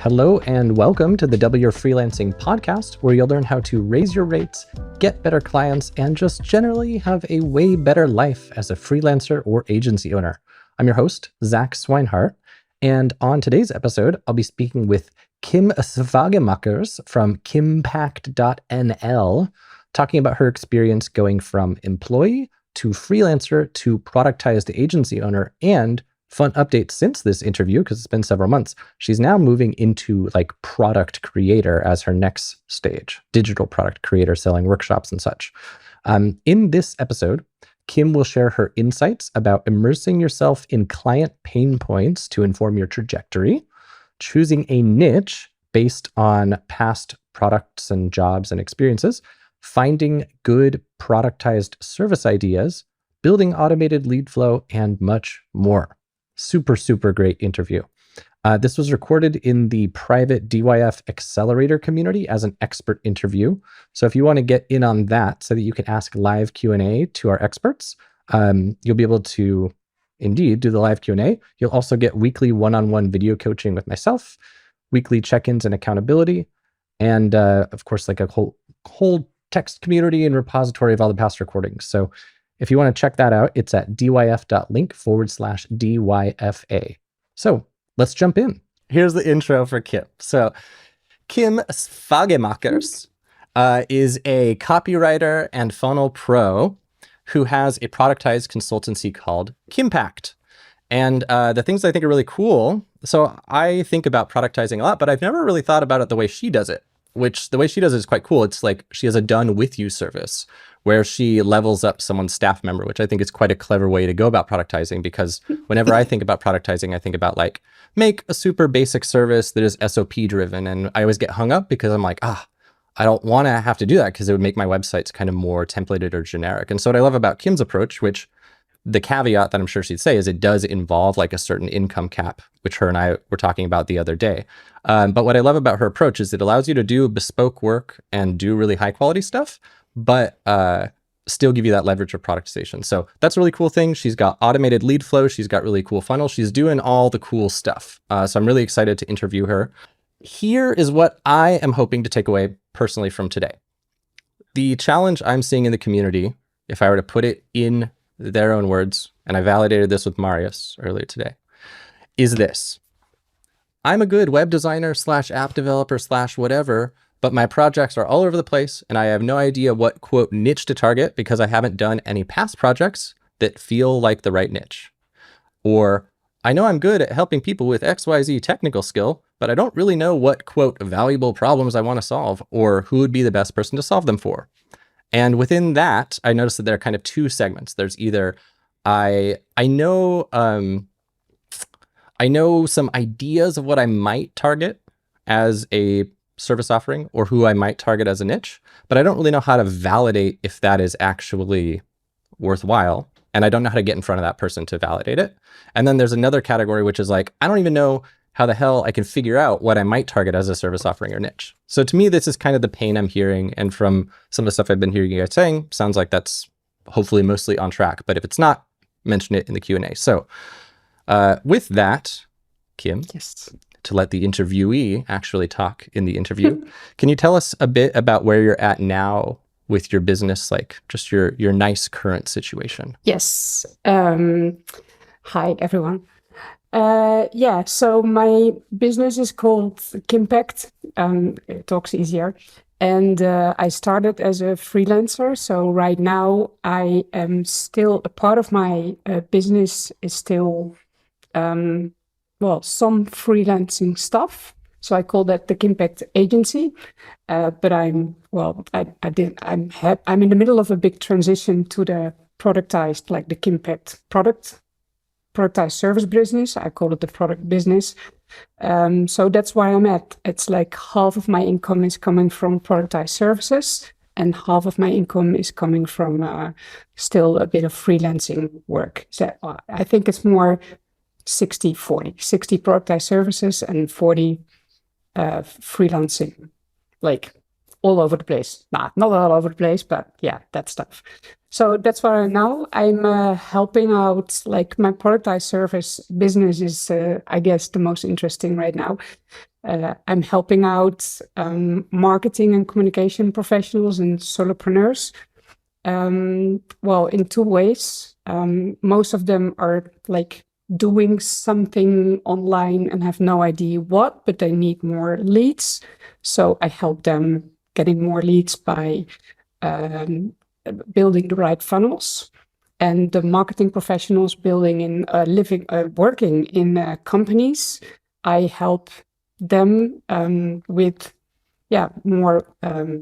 Hello and welcome to the Double Your Freelancing podcast, where you'll learn how to raise your rates, get better clients, and just generally have a way better life as a freelancer or agency owner. I'm your host, Zach Swinehart, and on today's episode, I'll be speaking with Kim Swagemakers from Kimpact.nl, talking about her experience going from employee to freelancer to productized agency owner, and fun update since this interview, because it's been several months, she's now moving into like product creator as her next stage, digital product creator, selling workshops and such. In this episode, Kim will share her insights about immersing yourself in client pain points to inform your trajectory, choosing a niche based on past products and jobs and experiences, finding good productized service ideas, building automated lead flow, and much more. Super great interview. This was recorded in the private DYF Accelerator community as an expert interview. So if you want to get in on that so that you can ask live Q&A to our experts, you'll be able to indeed do the live Q&A. You'll also get weekly one-on-one video coaching with myself, weekly check-ins and accountability, and of course, like a whole text community and repository of all the past recordings. So if you want to check that out, it's at dyf.link/DYFA. So let's jump in. Here's the intro for Kim. So Kim Swagemakers is a copywriter and funnel pro who has a productized consultancy called Kimpact. And the things I think are really cool, so I think about productizing a lot, but I've never really thought about it the way she does it, which the way she does it is quite cool. It's like she has a done with you service where she levels up someone's staff member, which I think is quite a clever way to go about productizing, because whenever I think about productizing, I think about like, make a super basic service that is SOP driven. And I always get hung up because I'm like, I don't want to have to do that because it would make my websites kind of more templated or generic. And so what I love about Kim's approach, which the caveat that I'm sure she'd say is it does involve like a certain income cap, which her and I were talking about the other day. But what I love about her approach is it allows you to do bespoke work and do really high quality stuff, but still give you that leverage of productization. So that's a really cool thing. She's got automated lead flow. She's got really cool funnels. She's doing all the cool stuff. So I'm really excited to interview her. Here is what I am hoping to take away personally from today. The challenge I'm seeing in the community, if I were to put it in their own words, and I validated this with Marius earlier today, is this. I'm a good web designer / app developer / whatever, but my projects are all over the place and I have no idea what quote niche to target because I haven't done any past projects that feel like the right niche. Or I know I'm good at helping people with XYZ technical skill, but I don't really know what quote valuable problems I want to solve or who would be the best person to solve them for. And within that, I noticed that there are kind of two segments. There's either I know some ideas of what I might target as a service offering or who I might target as a niche, but I don't really know how to validate if that is actually worthwhile. And I don't know how to get in front of that person to validate it. And then there's another category, which is like, I don't even know how the hell I can figure out what I might target as a service offering or niche. So to me, this is kind of the pain I'm hearing. And from some of the stuff I've been hearing you guys saying, sounds like that's hopefully mostly on track. But if it's not, mention it in the Q&A. So with that, Kim, yes, to let the interviewee actually talk in the interview, can you tell us a bit about where you're at now with your business, like just your nice current situation? Yes. Hi, everyone. So my business is called Kimpact. It talks easier. And I started as a freelancer. So right now I am still, a part of my business is still, some freelancing stuff. So I call that the Kimpact agency. But I'm in the middle of a big transition to the productized, like the Kimpact productized service business. I call it the product business. So that's where I'm at. It's like half of my income is coming from productized services and half of my income is coming from still a bit of freelancing work. So I think it's more 60-40, 60 productized services and 40 freelancing, like all over the place. Not all over the place, but yeah, that stuff. So that's what I now I'm helping out. Like my productized service business is, I guess, the most interesting right now. I'm helping out marketing and communication professionals and solopreneurs. Well, in two ways. Most of them are like doing something online and have no idea what, but they need more leads. So I help them getting more leads by building the right funnels. And the marketing professionals building in working in companies, I help them with more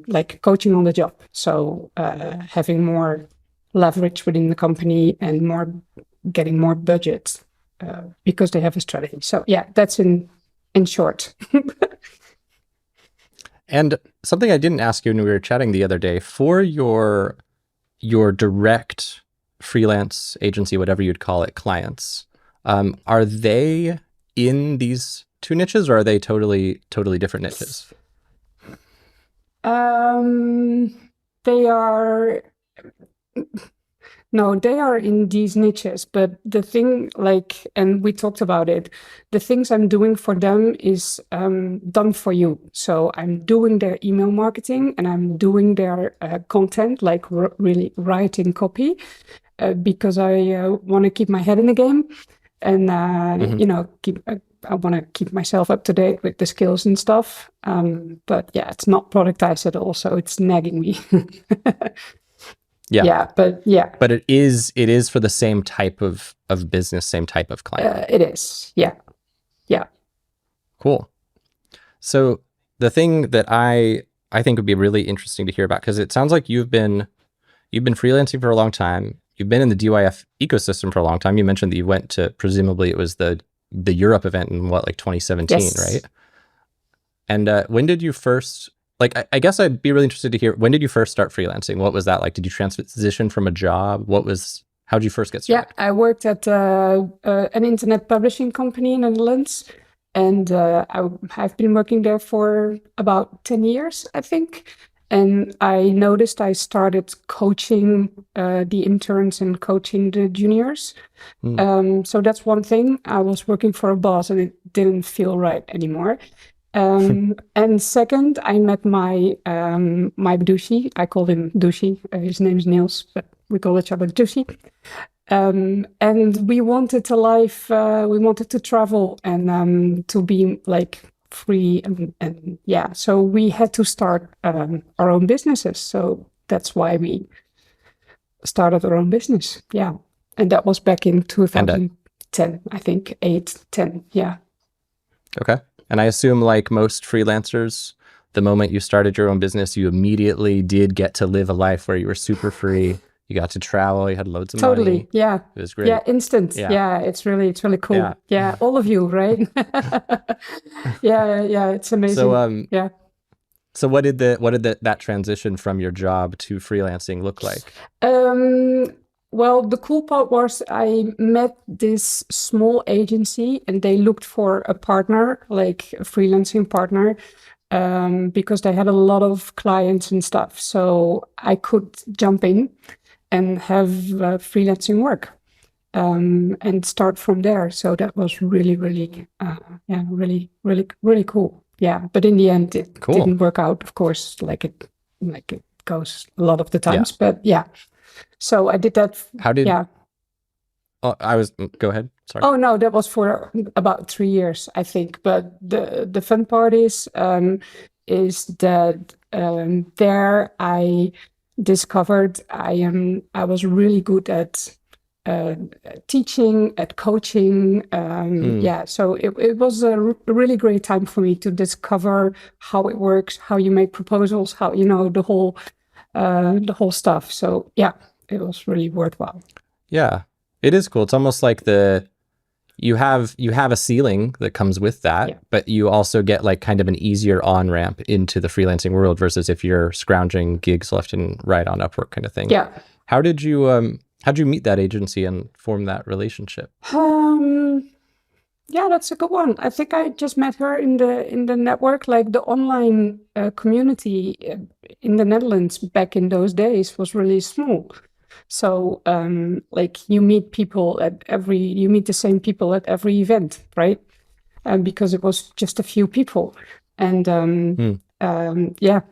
like coaching on the job. So having more leverage within the company and getting more budget because they have a strategy. So yeah, that's in short. And something I didn't ask you when we were chatting the other day, for your direct freelance agency, whatever you'd call it, clients, are they in these two niches, or are they totally different niches? They are they are in these niches, but the thing, like, and we talked about it, the things I'm doing for them is done for you. So I'm doing their email marketing and I'm doing their content, like really writing copy, because I want to keep my head in the game and, I want to keep myself up to date with the skills and stuff. But yeah, it's not productized at all. So it's nagging me. Yeah. But it is for the same type of business, same type of client. It is. Yeah. Cool. So the thing that I think would be really interesting to hear about, because it sounds like you've been freelancing for a long time. You've been in the DYF ecosystem for a long time. You mentioned that you went to, presumably it was the Europe event in like 2017, yes. Right? And when did you first, like, I guess I'd be really interested to hear, when did you first start freelancing? What was that like? Did you transition from a job? How did you first get started? Yeah, I worked at an internet publishing company in the Netherlands. And I've been working there for about 10 years, I think. And I noticed I started coaching the interns and coaching the juniors. So that's one thing. I was working for a boss and it didn't feel right anymore. And second, I met my douchey. I call him douchey. His name is Niels, but we call each other douchey. And we wanted a life, we wanted to travel and to be like free and yeah, so we had to start our own businesses. So that's why we started our own business. Yeah. And that was back in 2010, I think, 10. Yeah. Okay. And I assume, like most freelancers, the moment you started your own business, you immediately did get to live a life where you were super free. You got to travel. You had loads of money. Yeah. It was great. Yeah, instant. Yeah, it's really cool. Yeah, all of you, right? yeah, it's amazing. So yeah. So what did that transition from your job to freelancing look like? Well, the cool part was I met this small agency and they looked for a partner, like a freelancing partner, because they had a lot of clients and stuff. So I could jump in and have freelancing work and start from there. So that was really, really, really cool. Yeah, but in the end, it didn't work out, of course, like it goes a lot of the times. But yeah, so I did that. How did? Yeah. Oh, go ahead. Sorry. Oh no, that was for about 3 years, I think. But the fun part is that there I discovered I was really good at teaching, at coaching. Yeah, so it was a really great time for me to discover how it works, how you make proposals, how the whole stuff. So yeah, it was really worthwhile. Yeah, it is cool. It's almost like you have a ceiling that comes with that, but you also get like kind of an easier on-ramp into the freelancing world versus if you're scrounging gigs left and right on Upwork kind of thing. Yeah. How'd you meet that agency and form that relationship? Yeah, that's a good one. I think I just met her in the network, like the online community in the Netherlands back in those days was really small. So like you meet the same people at every event, right? Because it was just a few people. And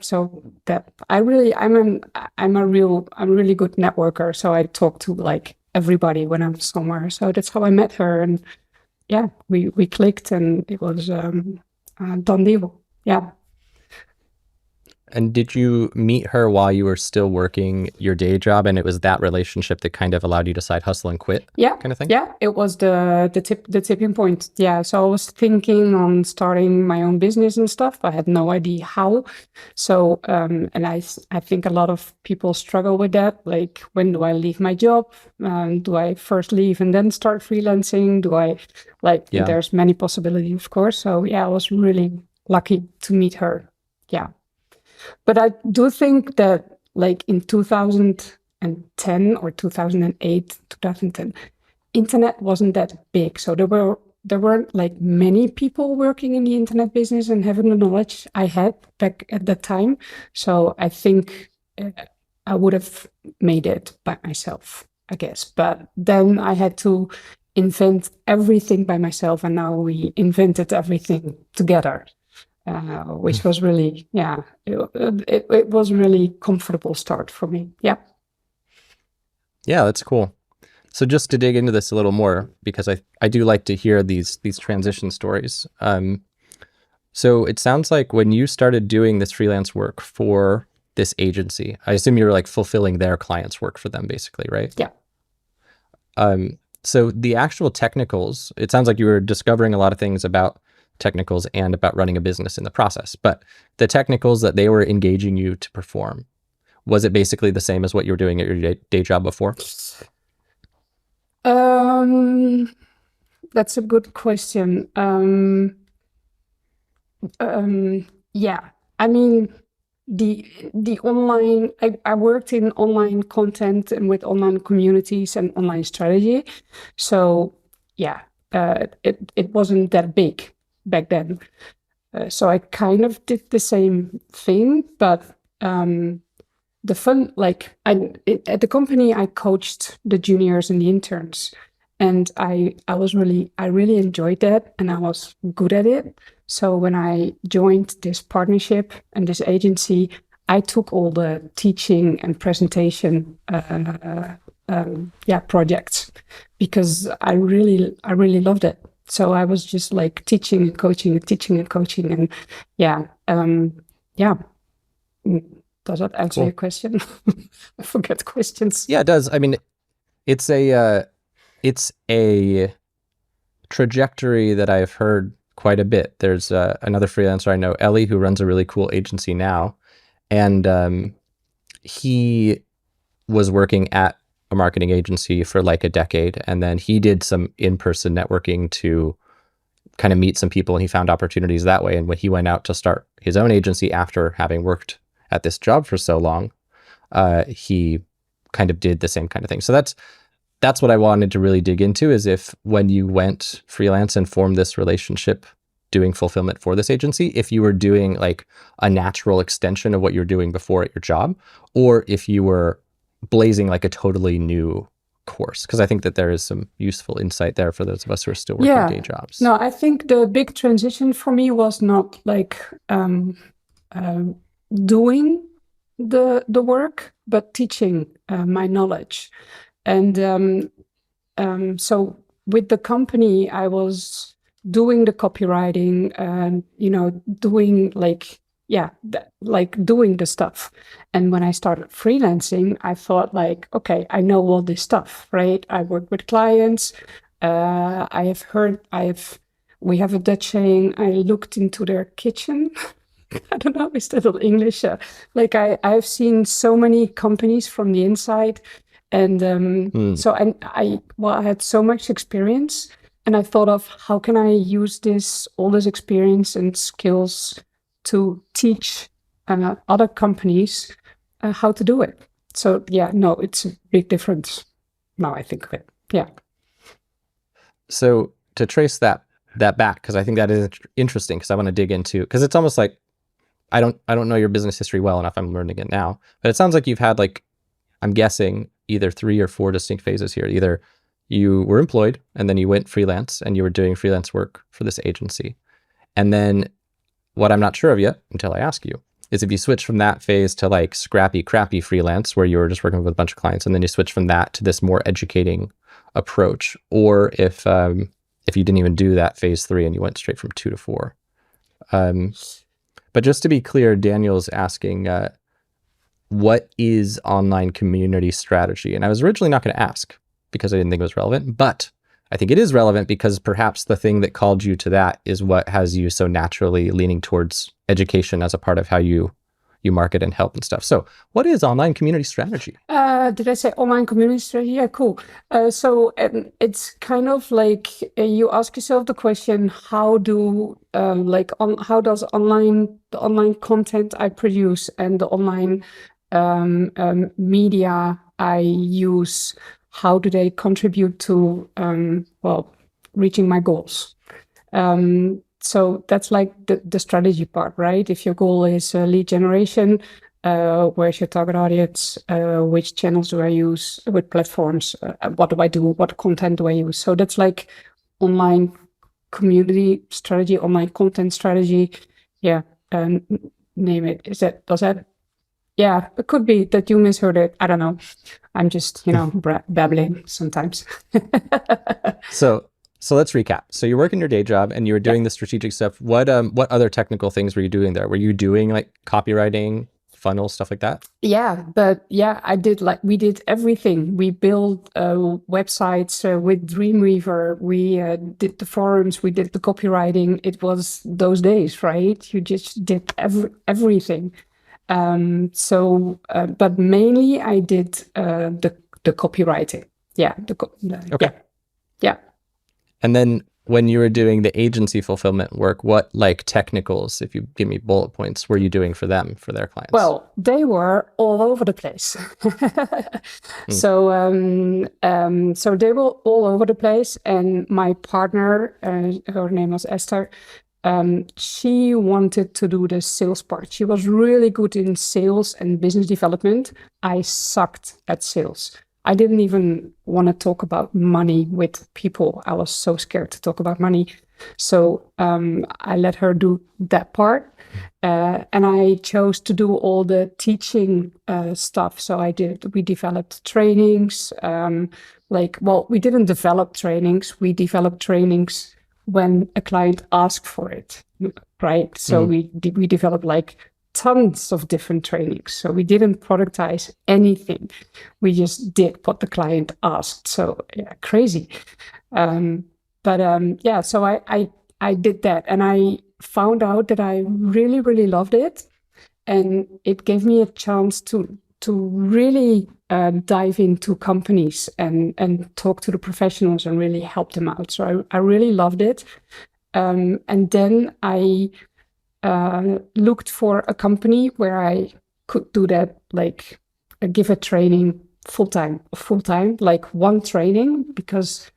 so that I'm a really good networker. So I talk to like everybody when I'm somewhere. So that's how I met her, and yeah, we clicked, and it was a done deal. Yeah. And did you meet her while you were still working your day job, and it was that relationship that kind of allowed you to side hustle and quit? Yeah, kind of thing? Yeah, it was the tipping point. Yeah, so I was thinking on starting my own business and stuff. I had no idea how. So and I think a lot of people struggle with that. Like, when do I leave my job? Do I first leave and then start freelancing? Do I There's many possibilities, of course. So yeah, I was really lucky to meet her. Yeah. But I do think that like in 2010 or 2008, 2010, internet wasn't that big. So there weren't like many people working in the internet business and having the knowledge I had back at that time. So I think I would have made it by myself, I guess. But then I had to invent everything by myself, and now we invented everything together. Which was really, it was really comfortable start for me. Yeah. Yeah, that's cool. So just to dig into this a little more, because I do like to hear these transition stories. So it sounds like when you started doing this freelance work for this agency, I assume you're like fulfilling their clients' work for them, basically, right? Yeah. So the actual technicals, it sounds like you were discovering a lot of things about technicals and about running a business in the process, but the technicals that they were engaging you to perform, was it basically the same as what you were doing at your day job before? That's a good question. Yeah, I mean, the online, I worked in online content and with online communities and online strategy. So yeah, it wasn't that big back then. So I kind of did the same thing, but the fun, like at the company, I coached the juniors and the interns, and I really enjoyed that, and I was good at it. So when I joined this partnership and this agency, I took all the teaching and presentation projects, because I really loved it. So I was just like teaching and coaching, and yeah. Does that answer your question? I forget questions. Yeah, it does. I mean, it's a trajectory that I've heard quite a bit. There's another freelancer I know, Ellie, who runs a really cool agency now, and he was working at a marketing agency for like a decade, and then he did some in-person networking to kind of meet some people, and he found opportunities that way. And when he went out to start his own agency after having worked at this job for so long, he kind of did the same kind of thing. So that's what I wanted to really dig into, is if when you went freelance and formed this relationship doing fulfillment for this agency, if you were doing like a natural extension of what you were doing before at your job, or if you were blazing like a totally new course, because I think that there is some useful insight there for those of us who are still working day jobs. No, I think the big transition for me was not like doing the work, but teaching my knowledge. And so with the company, I was doing the copywriting and, doing doing the stuff. And when I started freelancing, I thought like, okay, I know all this stuff, right? I work with clients. We have a Dutch saying, I looked into their kitchen. I don't know, is that in English? I've seen so many companies from the inside. And so I had so much experience, and I thought of how can I use all this experience and skills to teach other companies how to do it. So yeah, no, it's a big difference now I think of it. Yeah. So to trace that back, because I think that is interesting, because I want to dig into, because it's almost like I don't know your business history well enough. I'm learning it now, but it sounds like you've had, like, I'm guessing either 3 or 4 distinct phases here. Either you were employed and then you went freelance and you were doing freelance work for this agency. And then what I'm not sure of yet until I ask you is if you switch from that phase to like scrappy, crappy freelance where you were just working with a bunch of clients, and then you switch from that to this more educating approach, or if you didn't even do that phase 3 and you went straight from 2 to 4. But just to be clear, Daniel's asking, what is online community strategy? And I was originally not going to ask because I didn't think it was relevant, but I think it is relevant because perhaps the thing that called you to that is what has you so naturally leaning towards education as a part of how you market and help and stuff. So what is online community strategy? Did I say online community strategy? Yeah, cool. So it's kind of like you ask yourself the question, how does the online content I produce and the online media I use, how do they contribute to reaching my goals? So that's like the strategy part, right? If your goal is lead generation, where's your target audience? Which channels do I use? What platforms? What do I do? What content do I use? So that's like online community strategy, online content strategy. Yeah, name it. Does that? Yeah, it could be that you misheard it. I don't know. I'm just, babbling sometimes. So let's recap. So you're working your day job and you were doing the strategic stuff. What other technical things were you doing there? Were you doing like copywriting, funnels, stuff like that? Yeah, but we did everything. We built websites with Dreamweaver. We did the forums. We did the copywriting. It was those days, right? You just did everything. But mainly I did the copywriting. Yeah. Okay. Yeah. And then when you were doing the agency fulfillment work, what like technicals, if you give me bullet points, were you doing for them, for their clients? Well, they were all over the place. So they were all over the place. And my partner, her name was Esther, she wanted to do the sales part. She was really good in sales and business development. I sucked at sales. I didn't even want to talk about money with people. I was so scared to talk about money. So I let her do that part. And I chose to do all the teaching stuff. So we developed trainings. We didn't develop trainings. We developed trainings when a client asked for it, right? So we developed like tons of different trainings. So we didn't productize anything. We just did what the client asked. So yeah, crazy. So I did that, and I found out that I really, really loved it. And it gave me a chance to really dive into companies and talk to the professionals and really help them out. So I really loved it. And then I looked for a company where I could do that, like give a training full time, like one training, because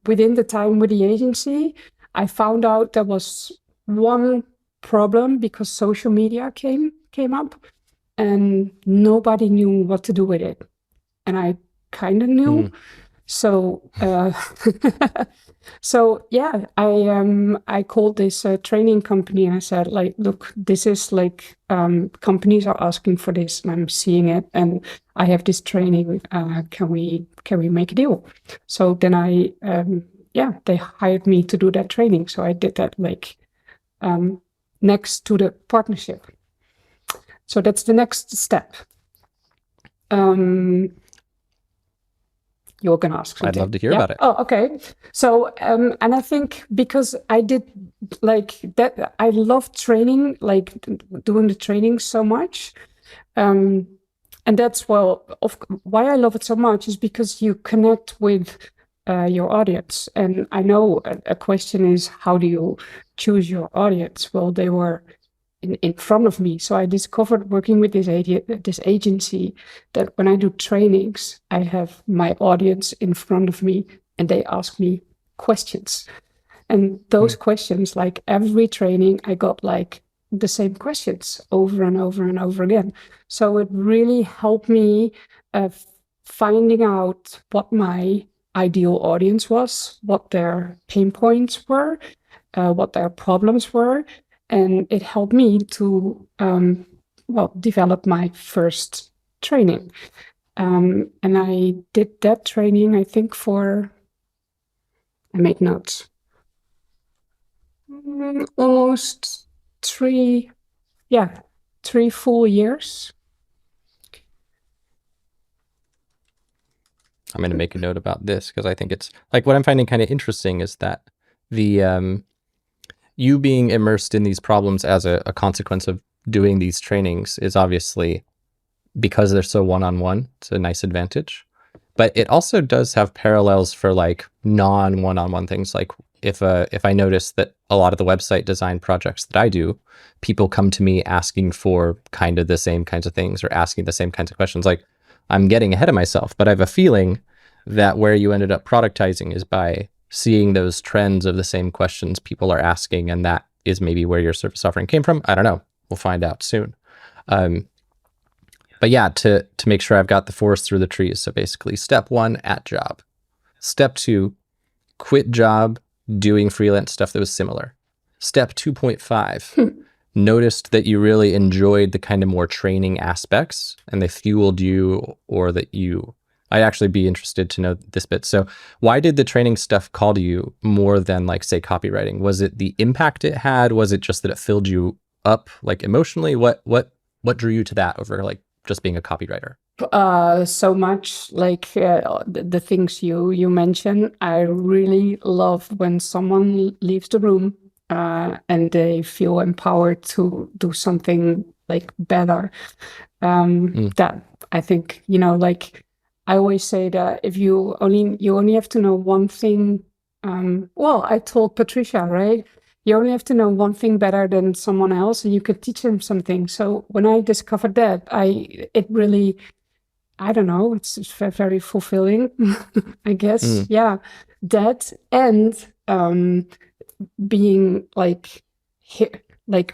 within the time with the agency, I found out there was one problem because social media came up and nobody knew what to do with it. And I kind of knew. So I called this training company and I said, like, look, this is like companies are asking for this and I'm seeing it and I have this training. Can we make a deal? So then they hired me to do that training. So I did that like next to the partnership. So that's the next step. You're going to ask something. I'd love to hear about it. Oh, okay. So, and I think because I did like that, I love training, like doing the training so much. And that's, why I love it so much is because you connect with your audience. And I know a question is, how do you choose your audience? Well, they were in front of me. So I discovered working with this agency that when I do trainings, I have my audience in front of me and they ask me questions. And those questions, like every training, I got like the same questions over and over and over again. So it really helped me finding out what my ideal audience was, what their pain points were, what their problems were, and it helped me to develop my first training. And I did that training, I think, I made notes, almost 3 full years. I'm going to make a note about this because I think it's like what I'm finding kind of interesting is that the you being immersed in these problems as a consequence of doing these trainings is obviously, because they're so one-on-one, it's a nice advantage. But it also does have parallels for like non-one-on-one things. Like if I notice that a lot of the website design projects that I do, people come to me asking for kind of the same kinds of things or asking the same kinds of questions. Like I'm getting ahead of myself, but I have a feeling that where you ended up productizing is by seeing those trends of the same questions people are asking, and that is maybe where your service offering came from. I don't know. We'll find out soon. But yeah, to make sure I've got the forest through the trees. So basically, step 1, at job. Step 2, quit job doing freelance stuff that was similar. Step 2.5, noticed that you really enjoyed the kind of more training aspects and they fueled you, or that I'd actually be interested to know this bit. So why did the training stuff call to you more than like, say, copywriting? Was it the impact it had? Was it just that it filled you up like emotionally? What drew you to that over like just being a copywriter? So much like the things you mentioned. I really love when someone leaves the room and they feel empowered to do something like better. That I think, like I always say that if you only have to know one thing. I told Patricia, right? You only have to know one thing better than someone else, and you could teach them something. So when I discovered that, it really, I don't know, it's very fulfilling, I guess. Yeah, that and being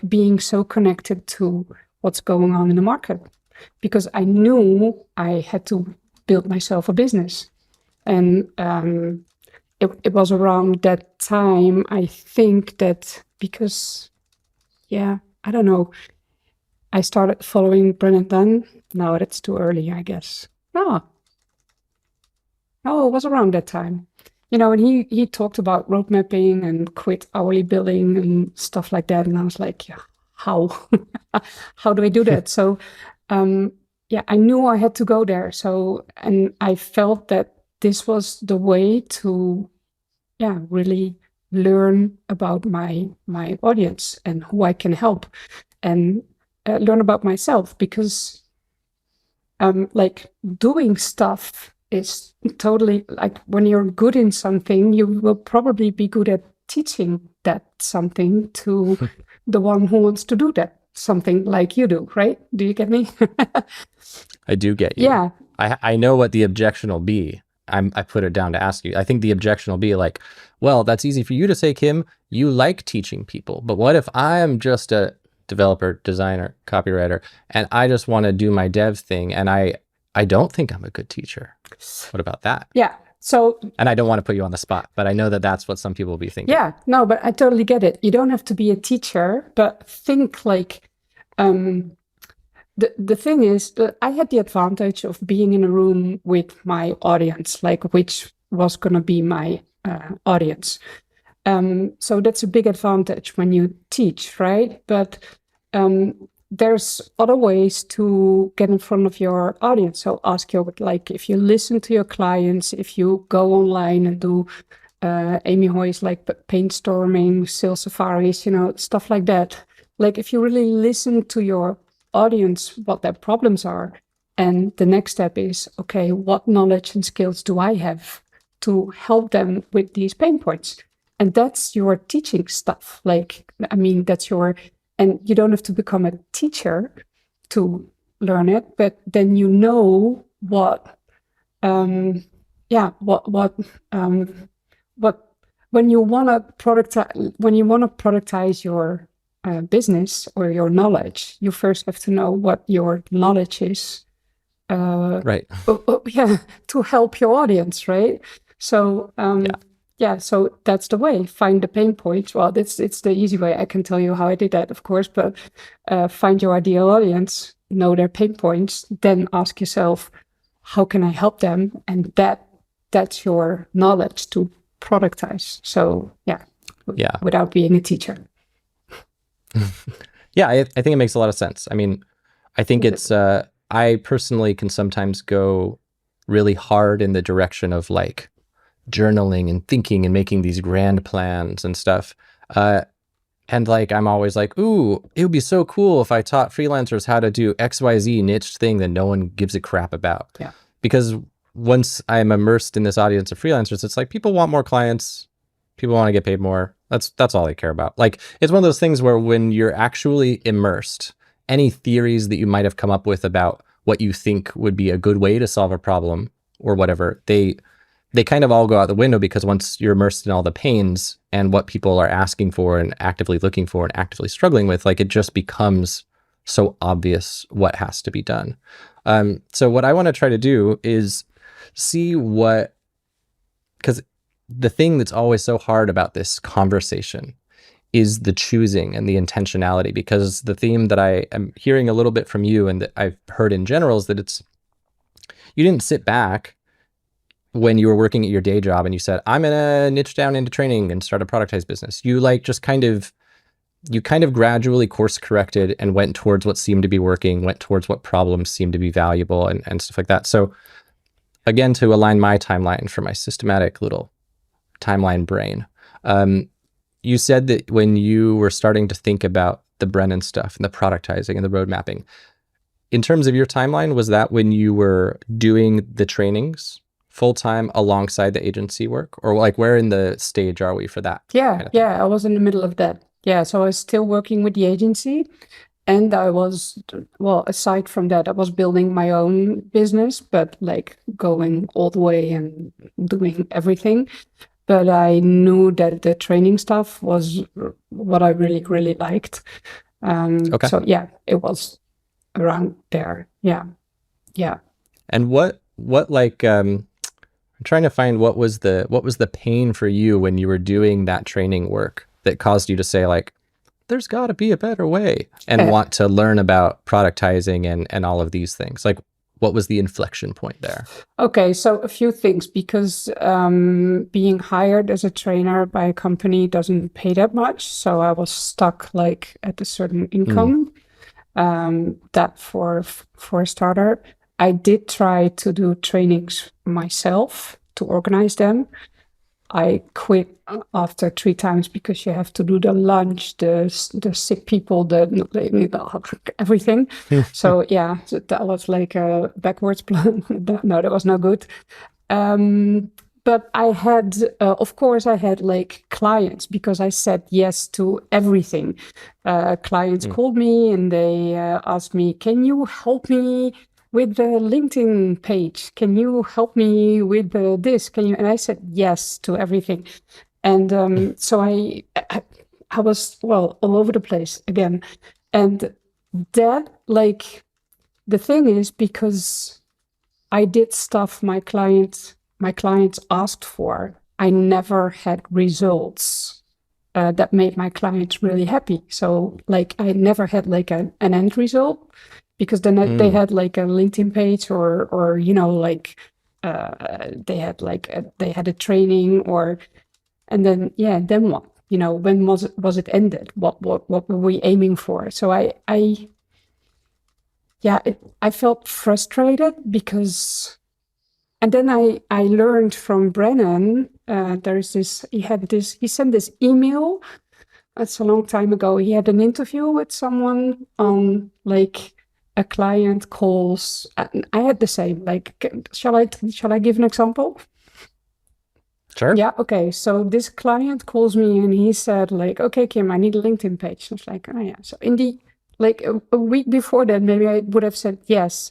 being so connected to what's going on in the market, because I knew I had to build myself a business, and it was around that time, I think, that because, I don't know, I started following Brennan then. No, that's too early, I guess. No, it was around that time. And he talked about road mapping and quit hourly billing and stuff like that. And I was like, yeah, how? How do I do that? So, I knew I had to go there. So, and I felt that this was the way to, really learn about my audience and who I can help, and learn about myself, because like doing stuff is totally like, when you're good in something, you will probably be good at teaching that something to the one who wants to do that something like you do, right? Do you get me? I do get you. Yeah. I know what the objection will be. I put it down to ask you. I think the objection will be like, well, that's easy for you to say, Kim. You like teaching people. But what if I'm just a developer, designer, copywriter, and I just want to do my dev thing, and I don't think I'm a good teacher? What about that? Yeah. So, and I don't want to put you on the spot, but I know that that's what some people will be thinking. Yeah, no, but I totally get it. You don't have to be a teacher, but think like, the thing is, I had the advantage of being in a room with my audience, like which was going to be my audience. So that's a big advantage when you teach, right? But there's other ways to get in front of your audience. So ask your, like, if you listen to your clients, if you go online and do Amy Hoy's like paintstorming, sales safaris, stuff like that. Like if you really listen to your audience, what their problems are, and the next step is, okay, what knowledge and skills do I have to help them with these pain points? And that's your teaching stuff. Like, I mean, that's your, and you don't have to become a teacher to learn it, but then you know what, when you want to productize your business or your knowledge, you first have to know what your knowledge is Right. Yeah, to help your audience, right? So so that's the way. Find the pain points. Well, it's the easy way. I can tell you how I did that, of course, but find your ideal audience, know their pain points, then ask yourself, how can I help them? And that's your knowledge to productize. So without being a teacher. Yeah, I think it makes a lot of sense. I mean, I think it's I personally can sometimes go really hard in the direction of like journaling and thinking and making these grand plans and stuff. And like, I'm always like, ooh, it would be so cool if I taught freelancers how to do XYZ niche thing that no one gives a crap about. Yeah. Because once I'm immersed in this audience of freelancers, it's like people want more clients. People want to get paid more. That's all they care about. Like, it's one of those things where when you're actually immersed, any theories that you might have come up with about what you think would be a good way to solve a problem or whatever, they kind of all go out the window, because once you're immersed in all the pains and what people are asking for and actively looking for and actively struggling with, like, it just becomes so obvious what has to be done. So what I want to try to do is see because the thing that's always so hard about this conversation is the choosing and the intentionality, because the theme that I am hearing a little bit from you and that I've heard in general is that you didn't sit back when you were working at your day job and you said, I'm gonna niche down into training and start a productized business. You like just kind of gradually course corrected and went towards what seemed to be working, went towards what problems seemed to be valuable and stuff like that. So again, to align my timeline for my systematic little timeline brain, you said that when you were starting to think about the Brennan stuff and the productizing and the road mapping, in terms of your timeline, was that when you were doing the trainings full-time alongside the agency work, or like where in the stage are we for that? Yeah, I was in the middle of that. Yeah, so I was still working with the agency, and I was, well, aside from that, I was building my own business, but like going all the way and doing everything. But I knew that the training stuff was what I really, really liked. Okay. So yeah, it was around there. Yeah. And what like I'm trying to find what was the pain for you when you were doing that training work that caused you to say, like, there's got to be a better way, and want to learn about productizing and all of these things. Like, what was the inflection point there? Okay, so a few things, because being hired as a trainer by a company doesn't pay that much. So I was stuck like at a certain income. That for a starter. I did try to do trainings myself to organize them. I quit after 3 times because you have to do the lunch, the sick people, everything. So yeah, that was like a backwards plan. No, that was no good. But I had, of course, I had like clients, because I said yes to everything. Clients called me and they asked me, can you help me with the LinkedIn page? Can you help me with this? Can you? And I said yes to everything. And so I was, well, all over the place again. And that, like, the thing is, because I did stuff my clients asked for, I never had results that made my clients really happy. So like, I never had like an end result, because then they had like a LinkedIn page or you know, like they had a training, and then what? You know, when was it ended? What were we aiming for? So I felt frustrated, because, and then I learned from Brennan. He sent this email. That's a long time ago. He had an interview with someone on like a client calls. I had the same. Like, shall I give an example? Sure. Yeah. Okay. So this client calls me and he said, like, okay, Kim, I need a LinkedIn page. I was like, oh yeah. So in the like a week before that, maybe I would have said yes.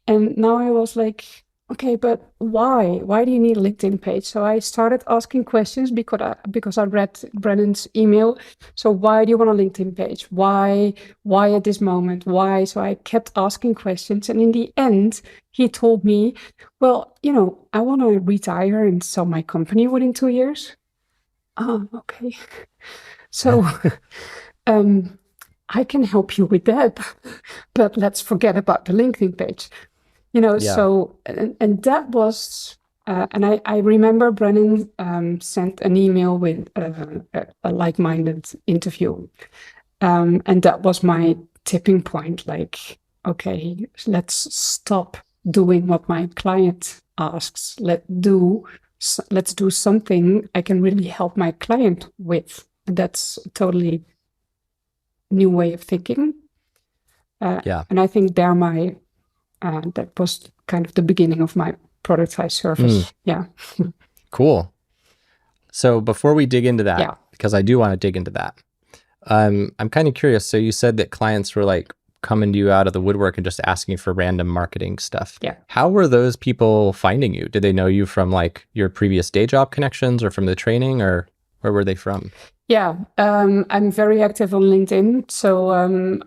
And now I was like, okay, but why? Why do you need a LinkedIn page? So I started asking questions because I read Brennan's email. So why do you want a LinkedIn page? Why at this moment? Why? So I kept asking questions, and in the end, he told me, well, I want to retire and sell my company within 2 years. Oh, okay. So I can help you with that, but let's forget about the LinkedIn page. Yeah. So, and that was, and I remember Brennan sent an email with a like-minded interview. And that was my tipping point, like, okay, let's stop doing what my client asks. Let's do something I can really help my client with. That's a totally new way of thinking. Yeah. And I think that was kind of the beginning of my productized service. Yeah. Cool. So before we dig into that, Yeah. because I do want to dig into that, I'm kind of curious. So you said that clients were like coming to you out of the woodwork and just asking for random marketing stuff. Yeah. How were those people finding you? Did they know you from like your previous day job connections or from the training, or where were they from? Yeah, I'm very active on LinkedIn. So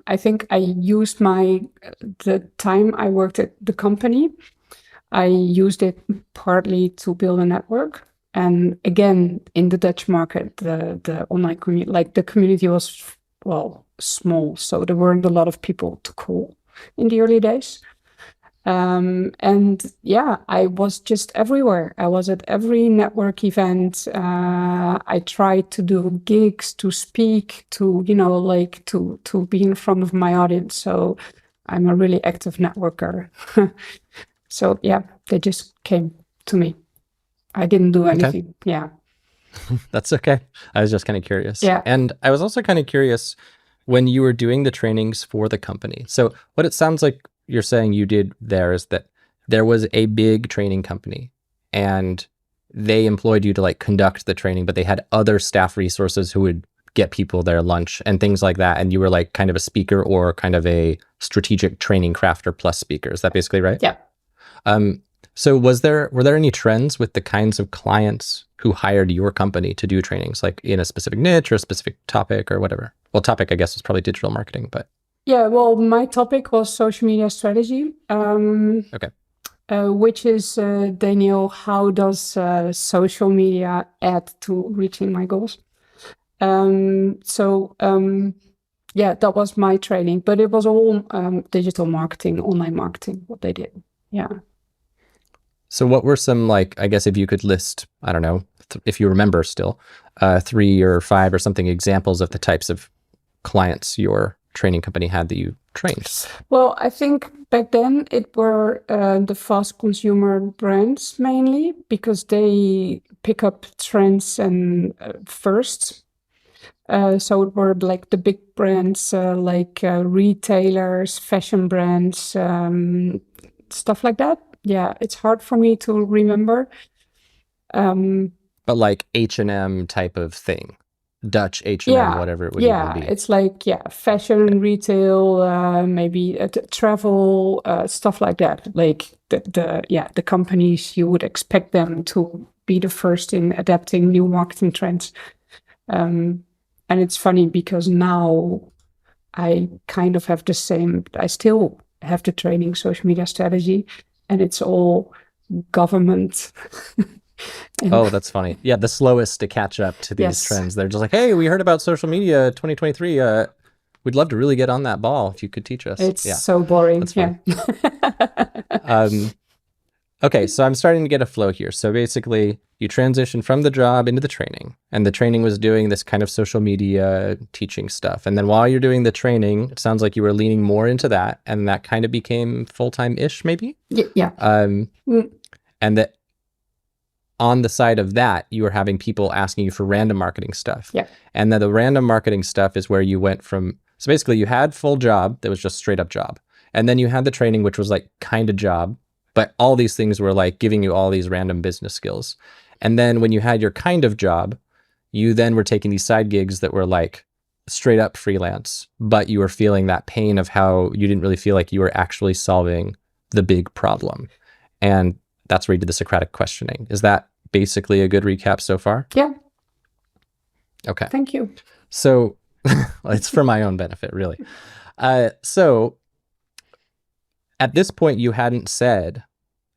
I think I used the time I worked at the company, I used it partly to build a network. And again, in the Dutch market, the online community, like the community was, well, small. So there weren't a lot of people to call in the early days. And yeah, I was just everywhere. I was at every network event. I tried to do gigs, to speak, to, like to be in front of my audience. So I'm a really active networker. So yeah, they just came to me. I didn't do anything. Okay. Yeah. That's okay. I was just kind of curious. Yeah. And I was also kind of curious when you were doing the trainings for the company. So what it sounds like you're saying you did there is that there was a big training company and they employed you to like conduct the training, but they had other staff resources who would get people their lunch and things like that. And you were like kind of a speaker or kind of a strategic training crafter plus speaker. Is that basically right? Yeah. So were there any trends with the kinds of clients who hired your company to do trainings, like in a specific niche or a specific topic or whatever? Well, topic, I guess, was probably digital marketing, but. Yeah, well, my topic was social media strategy. Okay. Which is, Daniel, how does social media add to reaching my goals? Yeah, that was my training, but it was all digital marketing, online marketing, what they did. Yeah. So what were some, like, I guess if you could list, I don't know, if you remember still, 3 or 5 or something examples of the types of clients your training company had that you trained? Well, I think back then it were the fast consumer brands mainly because they pick up trends and first. So it were like the big brands like retailers, fashion brands, stuff like that. Yeah, it's hard for me to remember. But like H&M type of thing, Dutch H&M, whatever it would even be. Yeah, it's like, fashion, retail, maybe travel, stuff like that. Like the companies, you would expect them to be the first in adapting new marketing trends. And it's funny because now I kind of have the same, I still have the training social media strategy, and it's all government. Oh, that's funny. Yeah, the slowest to catch up to these trends. They're just like, hey, we heard about social media 2023. We'd love to really get on that ball if you could teach us. It's so boring. That's fine. Okay, so I'm starting to get a flow here. So basically, you transition from the job into the training, and the training was doing this kind of social media teaching stuff. And then while you're doing the training, it sounds like you were leaning more into that, and that kind of became full-time-ish, maybe? Yeah. And that on the side of that, you were having people asking you for random marketing stuff. Yeah. And then the random marketing stuff is where you went from, so basically you had full job that was just straight up job. And then you had the training, which was like kind of job, but all these things were like giving you all these random business skills. And then when you had your kind of job, you then were taking these side gigs that were like straight up freelance, but you were feeling that pain of how you didn't really feel like you were actually solving the big problem. And that's where you did the Socratic questioning. Is that basically a good recap so far? Yeah. Okay. Thank you. So it's for my own benefit, really. So at this point, you hadn't said,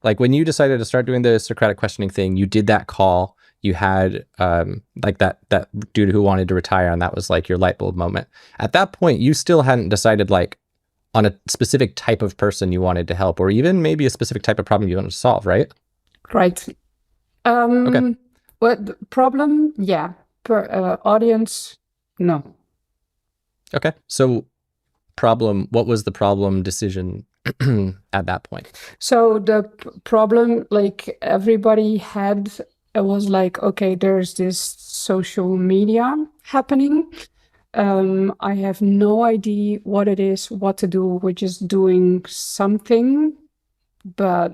like when you decided to start doing the Socratic questioning thing, you did that call. You had like that dude who wanted to retire, and that was like your light bulb moment. At that point, you still hadn't decided like on a specific type of person you wanted to help, or even maybe a specific type of problem you wanted to solve, right? Right. Okay. Well, the problem, yeah. Per audience, no. Okay. So what was the problem decision at that point? So the problem, like everybody had, it was like, okay, there's this social media happening. I have no idea what it is, what to do. We're just doing something, but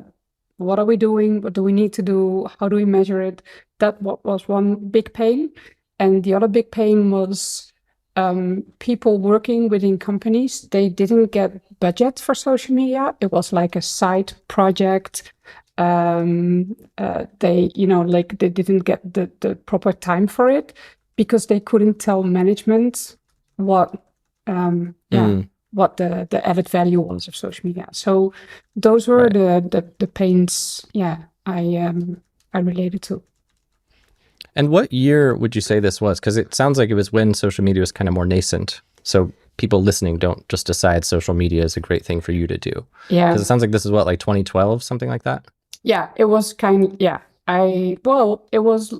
what are we doing? What do we need to do? How do we measure it? That was one big pain. And the other big pain was people working within companies. They didn't get budget for social media. It was like a side project. They, like they didn't get the proper time for it because they couldn't tell management what the added value was of social media. So those were the pains, I related to. And what year would you say this was? Because it sounds like it was when social media was kind of more nascent. So people listening don't just decide social media is a great thing for you to do. Yeah. Because it sounds like this is what, like 2012, something like that? Yeah, it was it was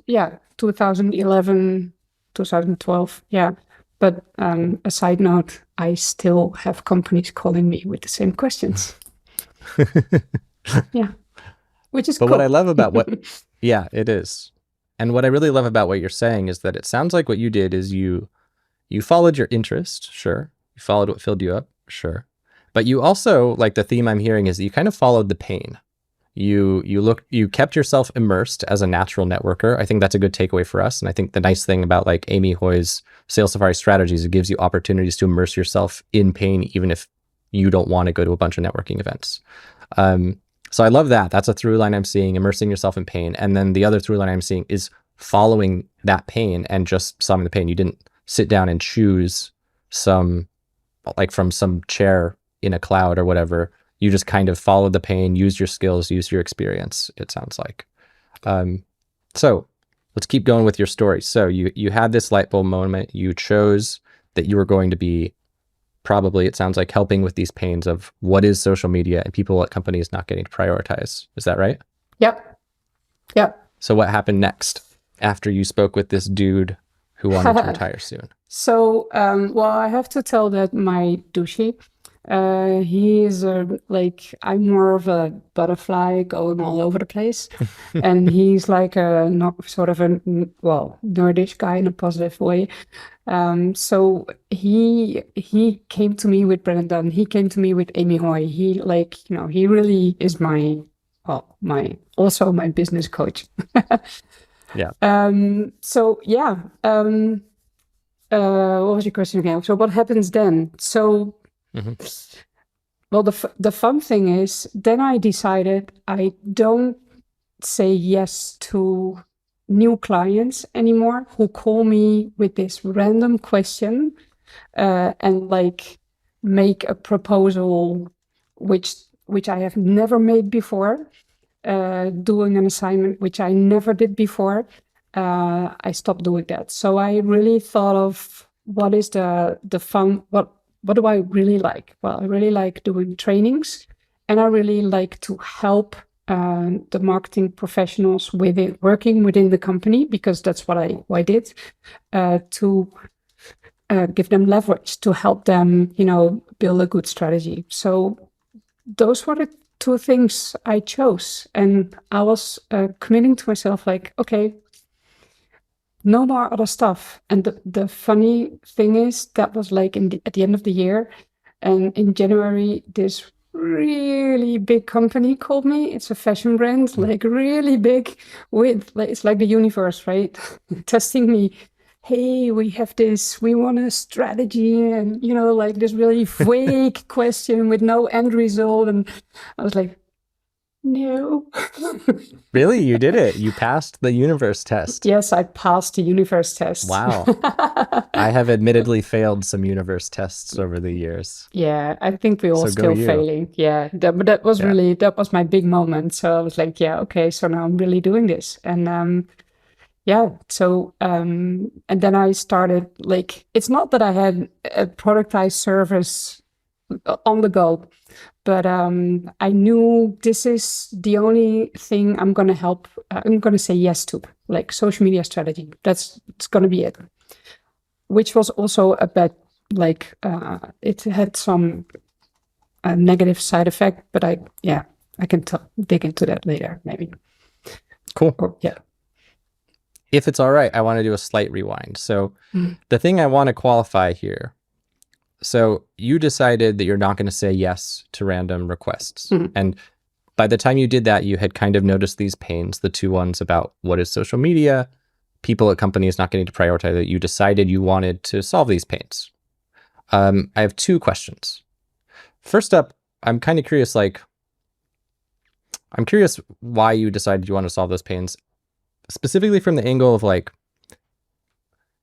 2011, 2012. Yeah. But a side note, I still have companies calling me with the same questions. Yeah. Which is cool. What I love about yeah, it is. And what I really love about what you're saying is that it sounds like what you did is you followed your interest, sure. You followed what filled you up, sure. But you also, like the theme I'm hearing is that you kind of followed the pain. You kept yourself immersed as a natural networker. I think that's a good takeaway for us. And I think the nice thing about like Amy Hoy's Sales Safari strategies, it gives you opportunities to immerse yourself in pain, even if you don't want to go to a bunch of networking events. So I love that. That's a through line I'm seeing, immersing yourself in pain. And then the other through line I'm seeing is following that pain and just solving the pain. You didn't sit down and choose from some chair in a cloud or whatever. You just kind of followed the pain, used your skills, used your experience, it sounds like. So let's keep going with your story. So you had this light bulb moment. You chose that you were going to be probably, it sounds like, helping with these pains of what is social media and people at companies not getting to prioritize. Is that right? Yep. So what happened next after you spoke with this dude who wanted to retire soon? So, I have to tell that my douchey, he's like, I'm more of a butterfly going all over the place. And he's like sort of a nerdish guy in a positive way. So he came to me with Brennan. He came to me with Amy Hoy. He he really is my business coach. Yeah. What was your question again? So what happens then? So, well, the fun thing is, then I decided I don't say yes to new clients anymore who call me with this random question and like make a proposal which I have never made before, doing an assignment which I never did before. I stopped doing that. So I really thought of what is the fun, what do I really like? Well, I really like doing trainings, and I really like to help the marketing professionals working within the company, because that's what I did, to give them leverage, to help them, build a good strategy. So those were the two things I chose, and I was committing to myself, like, okay, no more other stuff. And the funny thing is, that was like at the end of the year, and in January, this really big company called me. It's a fashion brand, like really big, with it's like the universe, right? Testing me. Hey, we have this, we want a strategy, and like this really vague question with no end result. And I was like, No. Really? You did it. You passed the universe test. Yes, I passed the universe test. Wow. I have admittedly failed some universe tests over the years. Yeah, I think we all So go still you. failing. Yeah, but that was really, that was my big moment. So I was like, yeah, okay, so now I'm really doing this. And yeah, so and then I started, like, it's not that I had a productized service on the go, but I knew this is the only thing I'm going to help. I'm going to say yes to, like social media strategy. It's going to be it. Which was also a bit like it had some negative side effect, but I can dig into that later, maybe. Cool. Yeah. If it's all right, I want to do a slight rewind. So the thing I want to qualify here. So you decided that you're not going to say yes to random requests. And by the time you did that, you had kind of noticed these pains, the two ones about what is social media, people at companies not getting to prioritize it. You decided you wanted to solve these pains. I have two questions. First up, I'm kind of curious, I'm curious why you decided you want to solve those pains, specifically from the angle of like,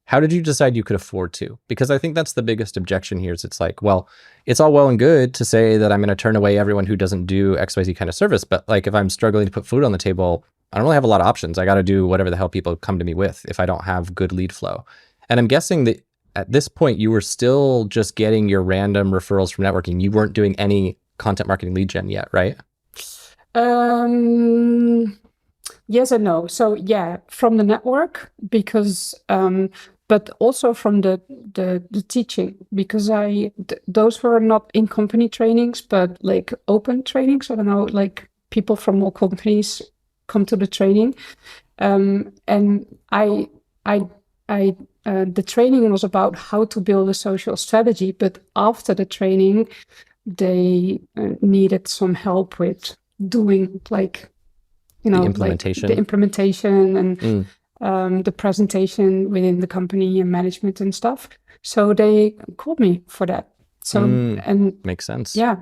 how did you decide you could afford to? Because I think that's the biggest objection here is it's like, well, it's all well and good to say that I'm going to turn away everyone who doesn't do XYZ kind of service. But like, if I'm struggling to put food on the table, I don't really have a lot of options. I got to do whatever the hell people come to me with if I don't have good lead flow. And I'm guessing that at this point, you were still just getting your random referrals from networking. You weren't doing any content marketing lead gen yet, right? Yes and no. So yeah, from the network, because but also from the teaching, because those were not in company trainings, but like open trainings. I don't know, like people from all companies come to the training, and the training was about how to build a social strategy. But after the training, they needed some help with doing like, you know, the implementation, like the implementation and the presentation within the company and management and stuff. So they called me for that. So and makes sense. Yeah,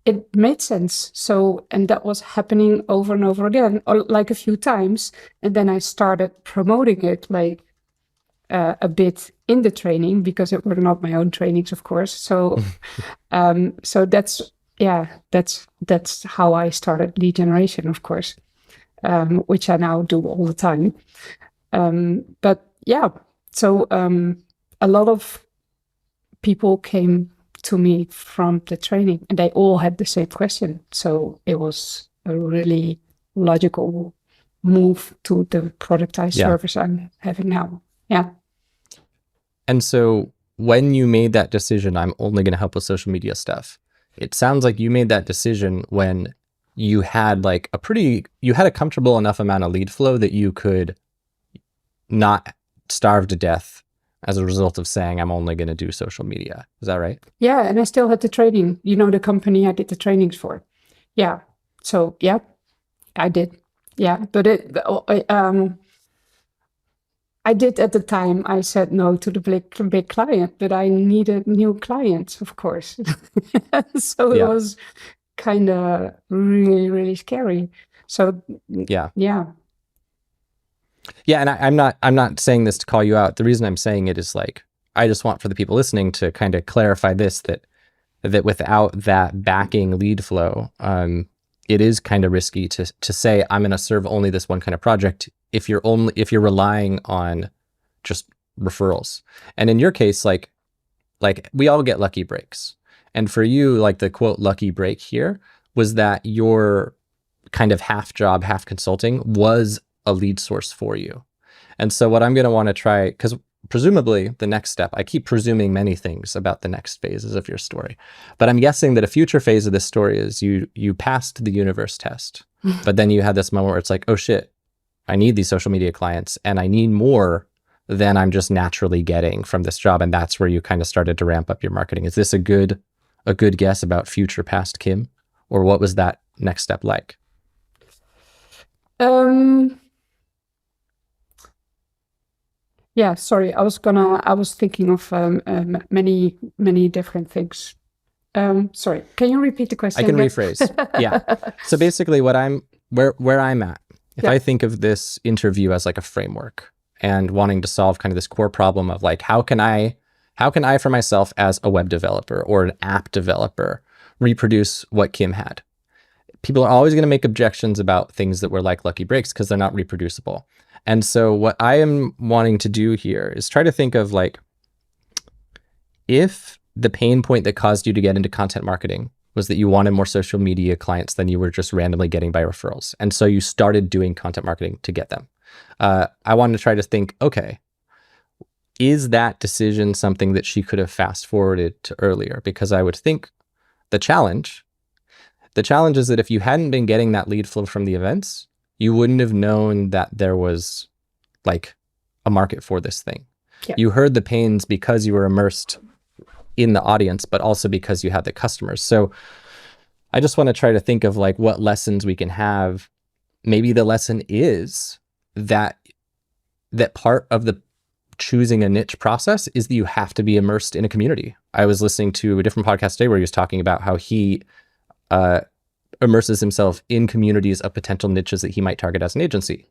it made sense. So, and that was happening over and over again, or like a few times. And then I started promoting it like a bit in the training, because it were not my own trainings, of course. So, so that's how I started lead generation, of course. Which I now do all the time. But yeah, so a lot of people came to me from the training and they all had the same question. So it was a really logical move to the productized service I'm having now. Yeah. And so when you made that decision, I'm only going to help with social media stuff, it sounds like you made that decision when you had like you had a comfortable enough amount of lead flow that you could not starve to death as a result of saying, I'm only going to do social media. Is that right? Yeah. And I still had the training, the company I did the trainings for. Yeah. So yeah, I did. Yeah. But I did at the time, I said no to the big client, but I needed new clients, of course. So it was kind of really, really scary. So yeah. And I'm not saying this to call you out. The reason I'm saying it is like, I just want for the people listening to kind of clarify this, that without that backing lead flow, it is kind of risky to say, I'm going to serve only this one kind of project if you're relying on just referrals. And in your case, like we all get lucky breaks. And for you, like the quote lucky break here was that your kind of half job, half consulting was a lead source for you. And so what I'm going to want to try, because presumably the next step, I keep presuming many things about the next phases of your story, but I'm guessing that a future phase of this story is you passed the universe test, but then you had this moment where it's like, oh shit, I need these social media clients and I need more than I'm just naturally getting from this job. And that's where you kind of started to ramp up your marketing. Is this a good guess about future past Kim? Or what was that next step like? Yeah, sorry. I was thinking of many different things. Sorry, can you repeat the question? I can rephrase. Yeah. So basically what where I'm at, if I think of this interview as like a framework and wanting to solve kind of this core problem of like, how can I for myself as a web developer or an app developer reproduce what Kim had? People are always going to make objections about things that were like lucky breaks because they're not reproducible. And so what I am wanting to do here is try to think of like, if the pain point that caused you to get into content marketing was that you wanted more social media clients than you were just randomly getting by referrals. And so you started doing content marketing to get them. I wanted to try to think, okay, is that decision something that she could have fast forwarded to earlier? Because I would think the challenge is that if you hadn't been getting that lead flow from the events, you wouldn't have known that there was like a market for this thing. Yeah. You heard the pains because you were immersed in the audience, but also because you had the customers. So I just want to try to think of like what lessons we can have. Maybe the lesson is that part of the choosing a niche process is that you have to be immersed in a community. I was listening to a different podcast today where he was talking about how he immerses himself in communities of potential niches that he might target as an agency.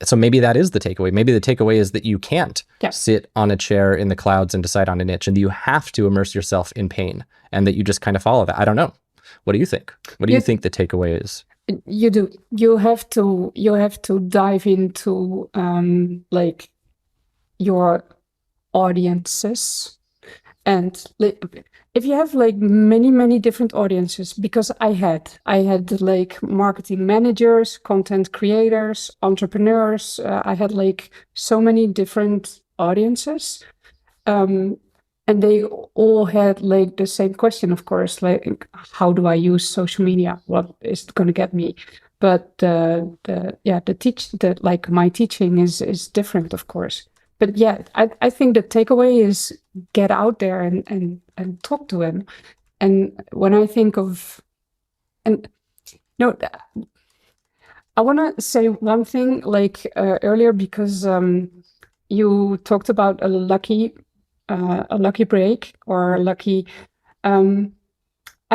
So maybe that is the takeaway. Maybe the takeaway is that you can't sit on a chair in the clouds and decide on a niche, and you have to immerse yourself in pain, and that you just kind of follow that. I don't know. What do you think? What do you think the takeaway is? You do. You have to dive into like your audiences, and if you have like many different audiences, because I had like marketing managers, content creators, entrepreneurs. I had like so many different audiences, and they all had like the same question, of course, like how do I use social media? What is it going to get me? But my teaching is different, of course. But yeah, I think the takeaway is get out there and talk to him. And when I think of, I want to say one thing like earlier, because you talked about a lucky break or lucky. I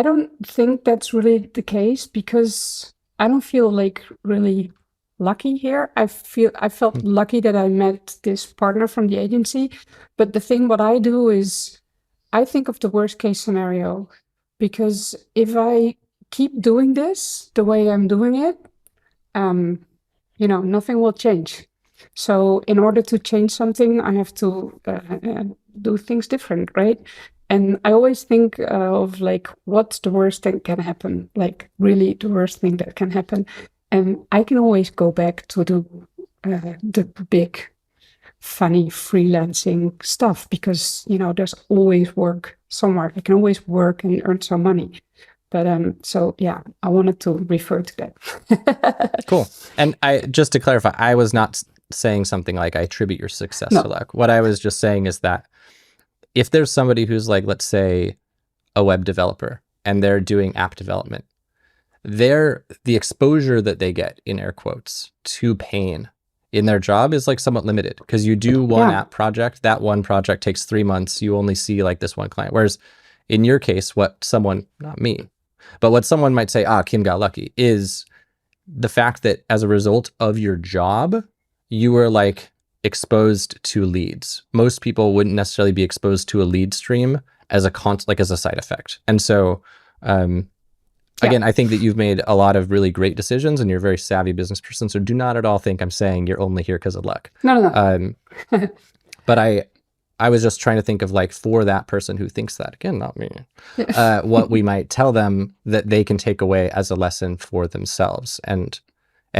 don't think that's really the case, because I don't feel like really lucky here. I felt lucky that I met this partner from the agency. But the thing what I do is I think of the worst case scenario, because if I keep doing this the way I'm doing it, nothing will change. So in order to change something, I have to do things different, right? And I always think of like, what's the worst thing can happen? Like really the worst thing that can happen. And I can always go back to the big, funny freelancing stuff, because, there's always work somewhere. I can always work and earn some money. But so yeah, I wanted to refer to that. Cool. And just to clarify, I was not saying something like I attribute your success to luck. What I was just saying is that if there's somebody who's like, let's say, a web developer, and they're doing app development, the exposure that they get, in air quotes, to pain in their job is like somewhat limited, because you do one app project, that one project takes 3 months, you only see like this one client. Whereas in your case, what someone might say, Kim got lucky, is the fact that as a result of your job, you were like exposed to leads. Most people wouldn't necessarily be exposed to a lead stream as a side effect. And so, again, I think that you've made a lot of really great decisions, and you're a very savvy business person. So do not at all think I'm saying you're only here because of luck. No. But I was just trying to think of like, for that person who thinks that, again, not me, what we might tell them that they can take away as a lesson for themselves. And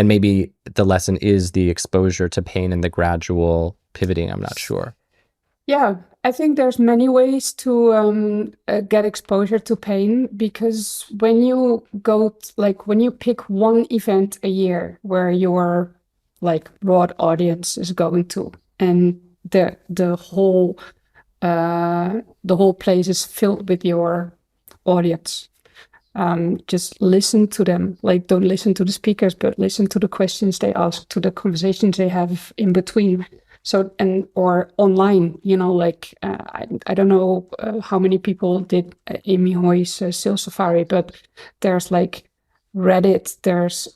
maybe the lesson is the exposure to pain and the gradual pivoting. I'm not sure. Yeah, I think there's many ways to get exposure to pain, because when you when you pick one event a year where your like broad audience is going to, and the whole place is filled with your audience. Just listen to them. Like, don't listen to the speakers, but listen to the questions they ask, to the conversations they have in between. So, and or online, like I don't know how many people did Amy Hoy's Sales Safari, but there's like Reddit, there's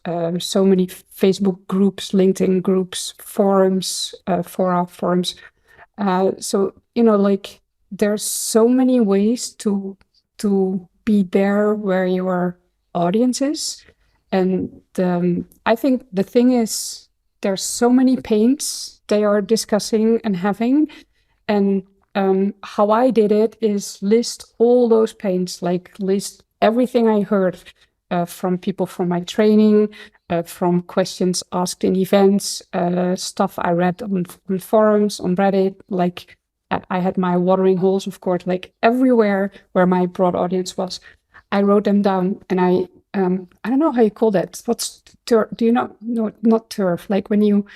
so many Facebook groups, LinkedIn groups, forums, fora forums. So like there's so many ways to be there where your audience is, and I think the thing is there's so many pains they are discussing and having, and how I did it is list all those pains, like list everything I heard from people from my training, from questions asked in events, stuff I read on forums, on Reddit, like I had my watering holes, of course, like everywhere where my broad audience was. I wrote them down, and I don't know how you call that. What's do you know? No, not turf. Like when you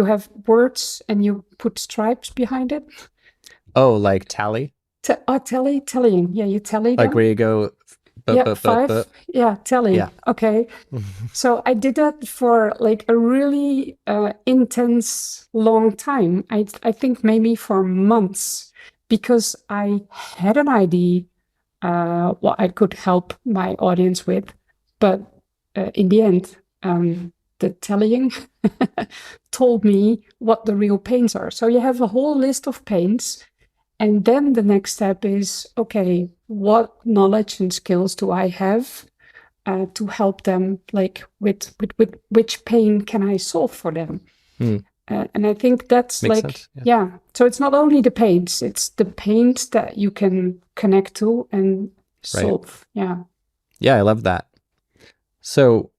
have words and you put stripes behind it. Oh, like tally? Tallying. Yeah, you tally them. Like where you go. Yeah, 5. Yeah, tally. Yeah. Okay. So I did that for like a really intense, long time. I think maybe for months, because I had an idea what I could help my audience with, but in the end, the tallying told me what the real pains are. So you have a whole list of pains. And then the next step is, okay, what knowledge and skills do I have to help them, like with which pain can I solve for them? And I think that's Makes like, sense. yeah. So it's not only the pains, it's the pains that you can connect to and solve. Right. Yeah. Yeah, I love that. So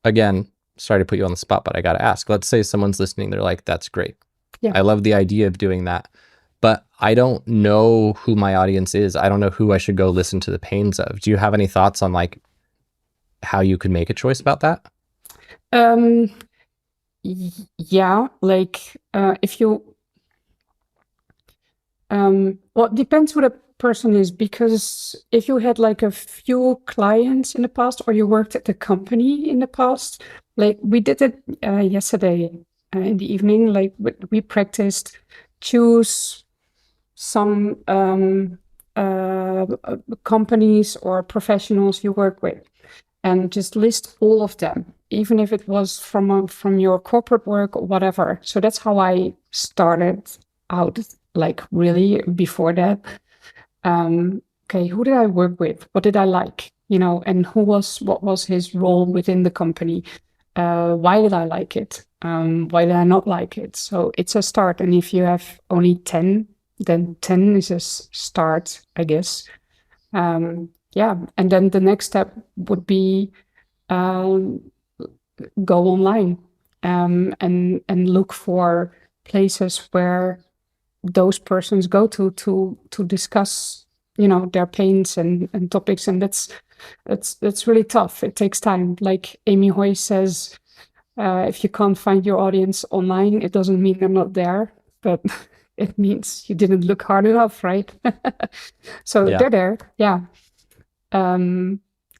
again, sorry to put you on the spot, but I got to ask, let's say someone's listening. They're like, that's great. Yeah. I love the idea of doing that. But I don't know who my audience is. I don't know who I should go listen to the pains of. Do you have any thoughts on like how you could make a choice about that? Yeah, like if you, well, it depends who the person is, because if you had like a few clients in the past, or you worked at the company in the past, like we did it yesterday in the evening, like we practiced choose some companies or professionals you work with, and just list all of them, even if it was from your corporate work or whatever. So that's how I started out, like really before that. Okay, who did I work with? What did I like? And what was his role within the company? Why did I like it? Why did I not like it? So it's a start. And if you have only 10, then 10 is a start, I guess. Yeah, and then the next step would be go online and look for places where those persons go to discuss, their pains and topics, and that's really tough. It takes time. Like Amy Hoy says, if you can't find your audience online, it doesn't mean they're not there, but it means you didn't look hard enough, right? So yeah. They're there. Yeah.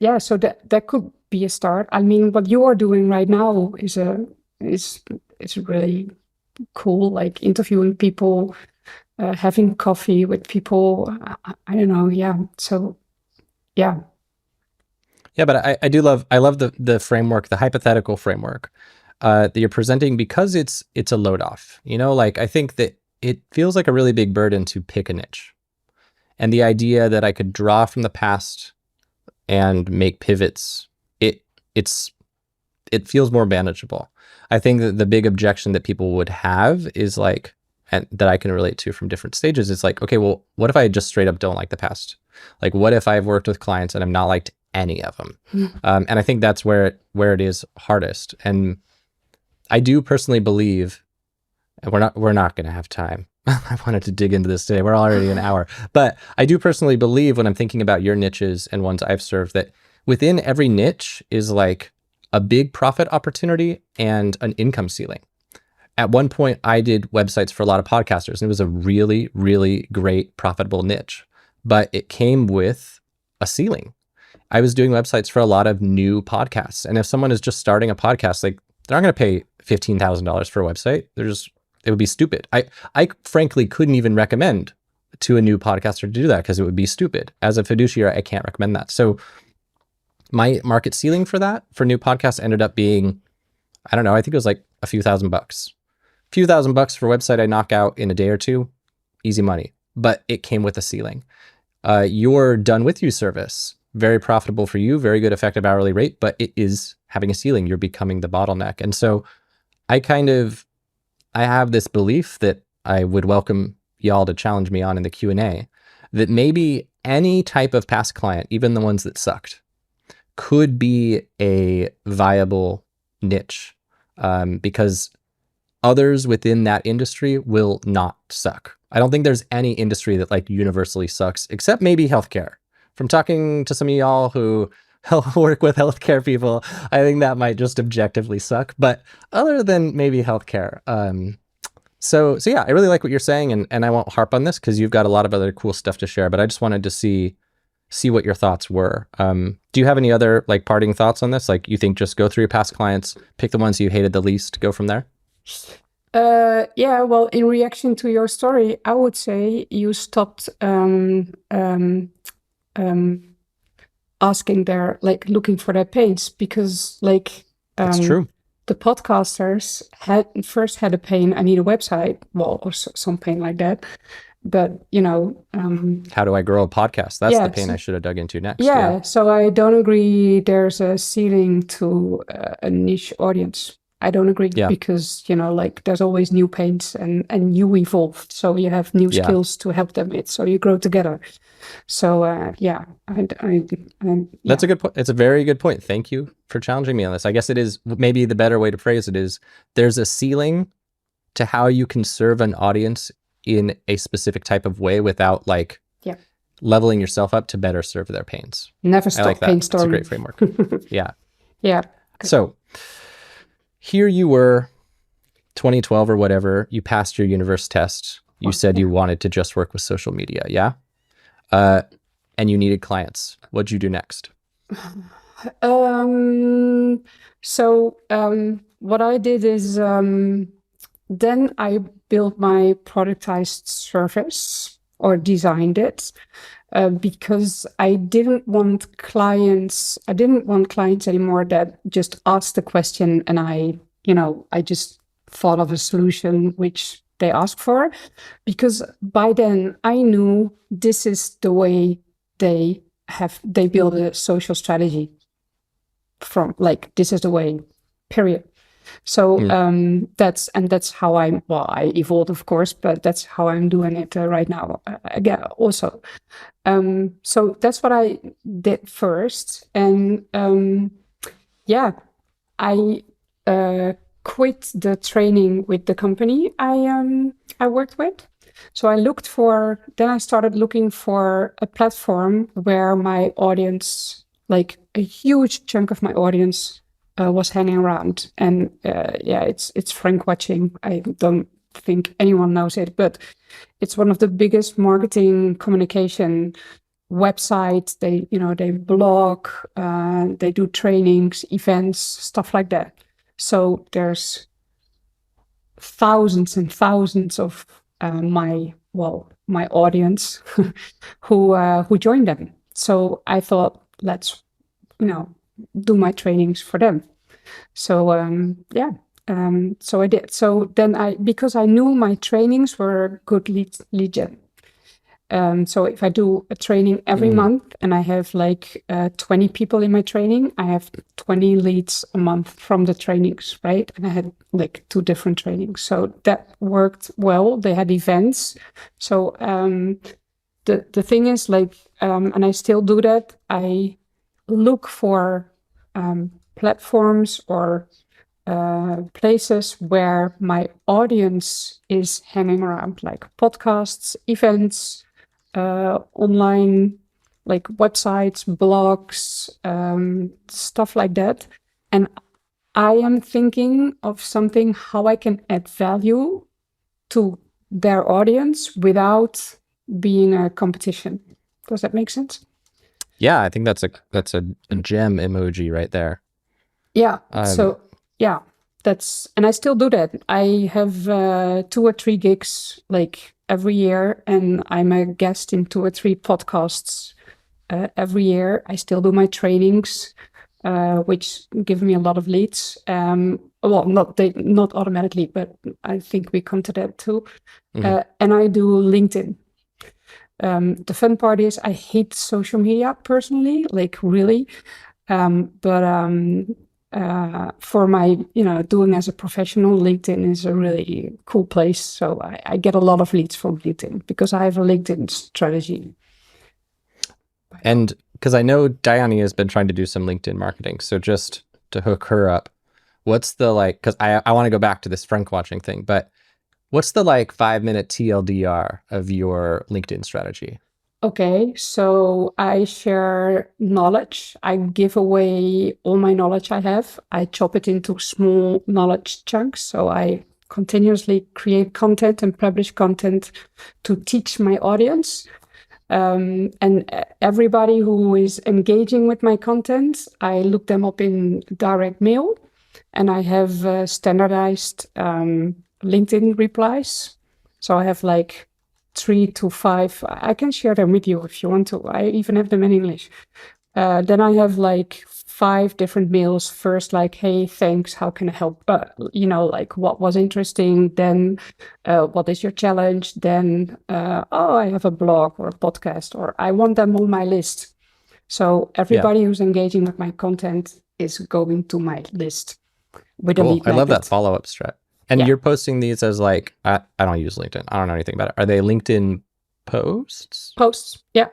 Yeah, so that could be a start. I mean, what you are doing right now is really cool, like interviewing people, having coffee with people. I don't know. Yeah. So, yeah. Yeah, but I love the framework, the hypothetical framework that you're presenting, because it's a load off. Like I think that it feels like a really big burden to pick a niche, and the idea that I could draw from the past and make pivots, it feels more manageable. I think that the big objection that people would have is like, and that I can relate to from different stages, is like, okay, well, what if I just straight up don't like the past? Like, what if I've worked with clients and I've not liked any of them? And I think that's where it is hardest. And I do personally believe, and we're not going to have time. I wanted to dig into this today. We're already an hour. But I do personally believe, when I'm thinking about your niches and ones I've served, that within every niche is like a big profit opportunity and an income ceiling. At one point, I did websites for a lot of podcasters, and it was a really, really great, profitable niche. But it came with a ceiling. I was doing websites for a lot of new podcasts. And if someone is just starting a podcast, like they're not going to pay $15,000 for a website. They're just it would be stupid. I frankly couldn't even recommend to a new podcaster to do that because it would be stupid. As a fiduciary, I can't recommend that. So my market ceiling for that, for new podcasts, ended up being, I don't know, I think it was like a few $1,000. Few $1,000 for a website I knock out in a day or two, easy money. But it came with a ceiling. Your done with you service, very profitable for you, very good effective hourly rate, but it is having a ceiling. You're becoming the bottleneck. And so I have this belief that I would welcome y'all to challenge me on in the Q&A, that maybe any type of past client, even the ones that sucked, could be a viable niche, because others within that industry will not suck. I don't think there's any industry that like universally sucks, except maybe healthcare. From talking to some of y'all who work with healthcare people, I think that might just objectively suck. But other than maybe healthcare, so yeah, I really like what you're saying, and I won't harp on this because you've got a lot of other cool stuff to share. But I just wanted to see what your thoughts were. Do you have any other like parting thoughts on this? Like, you think just go through your past clients, pick the ones you hated the least, go from there? Yeah, well, in reaction to your story, I would say you stopped asking their, like, looking for their pains, because like That's true. the podcasters had a pain, I need a website, well, or some pain like that. But how do I grow a podcast? That's yeah, the pain I should have dug into next. Yeah, so I don't agree there's a ceiling to a niche audience. I don't agree because, like, there's always new pains and you evolve. So you have new skills to help them with. So you grow together. So, That's a good point. It's a very good point. Thank you for challenging me on this. I guess it is, maybe the better way to phrase it is, there's a ceiling to how you can serve an audience in a specific type of way without like leveling yourself up to better serve their pains. Never stop like pain that. storming. It's a great framework. Yeah. Yeah. So here you were, 2012 or whatever, you passed your universe test. You said you wanted to just work with social media. Yeah. And you needed clients. What'd you do next? What I did is, then I built my productized service, or designed it, because I didn't want clients anymore that just asked the question and I just thought of a solution which they asked for, because by then I knew this is the way they build a social strategy from, like, this is the way, period. So that's how I evolved, of course, but that's how I'm doing it right now. Again, also. So that's what I did first. And I quit the training with the company I worked with. So I started looking for a platform where my audience, like a huge chunk of my audience, was hanging around. And it's Frank Watching. I don't think anyone knows it, but it's one of the biggest marketing communication websites. They blog, they do trainings, events, stuff like that. So there's thousands and thousands of my audience who joined them. So I thought, let's do my trainings for them. So so I did. So then because I knew my trainings were good lead gen. So if I do a training every month and I have like 20 people in my training, I have 20 leads a month from the trainings, right? And I had like 2 different trainings. So that worked well. They had events. So the thing is, like, and I still do that, I look for platforms or places where my audience is hanging around, like podcasts, events, online, like websites, blogs, stuff like that. And I am thinking of something, how I can add value to their audience without being a competition. Does that make sense? Yeah, I think that's a gem emoji right there. Yeah. and I still do that. I have 2 or 3 gigs like every year, and I'm a guest in 2 or 3 podcasts every year. I still do my trainings, which give me a lot of leads. Well, not automatically, but I think we come to that too. And I do LinkedIn. The fun part is I hate social media personally, like really. But for my, doing as a professional, LinkedIn is a really cool place. So I get a lot of leads from LinkedIn because I have a LinkedIn strategy. And because I know Diane has been trying to do some LinkedIn marketing. So just to hook her up, what's the because I want to go back to this Frank watching thing, but what's the 5-minute TLDR of your LinkedIn strategy? Okay, so I share knowledge. I give away all my knowledge I have. I chop it into small knowledge chunks. So I continuously create content and publish content to teach my audience. And everybody who is engaging with my content, I look them up in direct mail. And I have standardized LinkedIn replies. So I have 3 to 5. I can share them with you if you want to. I even have them in English. Then I have 5 different mails. First, hey, thanks. How can I help? What was interesting. Then, what is your challenge? Then, I have a blog or a podcast, or I want them on my list. So everybody who's engaging with my content is going to my list with a lead magnet. I love that follow-up strat. And you're posting these as I don't use LinkedIn. I don't know anything about it. Are they LinkedIn posts? Posts, yeah.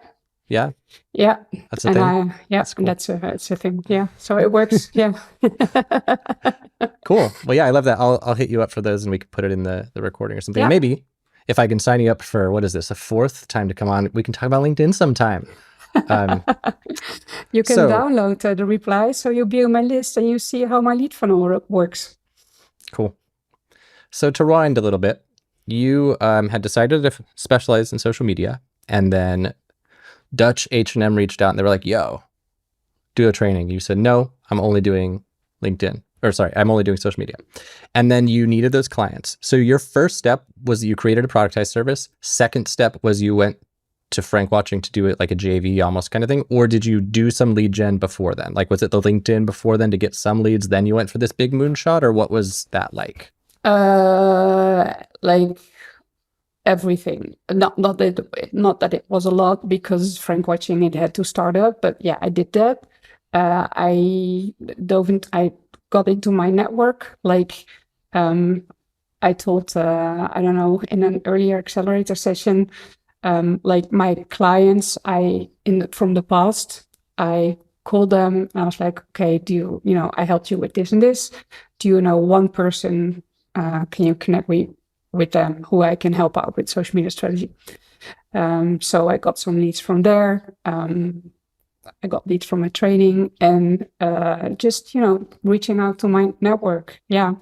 Yeah? Yeah. That's a thing? That's cool. That's a thing, yeah. So it works, yeah. Cool. Well, yeah, I love that. I'll hit you up for those and we can put it in the recording or something. Yeah. Maybe if I can sign you up for, what is this, a 4th time to come on, we can talk about LinkedIn sometime. You can download the replies, so you'll be on my list and you see how my lead funnel works. Cool. So to rewind a little bit, you had decided to specialize in social media, and then Dutch H&M reached out and they were like, yo, do a training. You said, no, I'm only doing LinkedIn. Or sorry, I'm only doing social media. And then you needed those clients. So your first step was you created a productized service. Second step was you went to Frank Watching to do it like a JV almost kind of thing? Or did you do some lead gen before then? Was it the LinkedIn before then to get some leads, then you went for this big moonshot, or what was that like? Everything. Not that it was a lot because Frank Watching it had to start up, but yeah, I did that. I got into my network. I told, I don't know, in an earlier accelerator session, my clients, from the past, I called them and I was like, okay, I helped you with this and this. Do you know one person? Can you connect me with them who I can help out with social media strategy? So I got some leads from there. I got leads from my training and just, reaching out to my network. Yeah.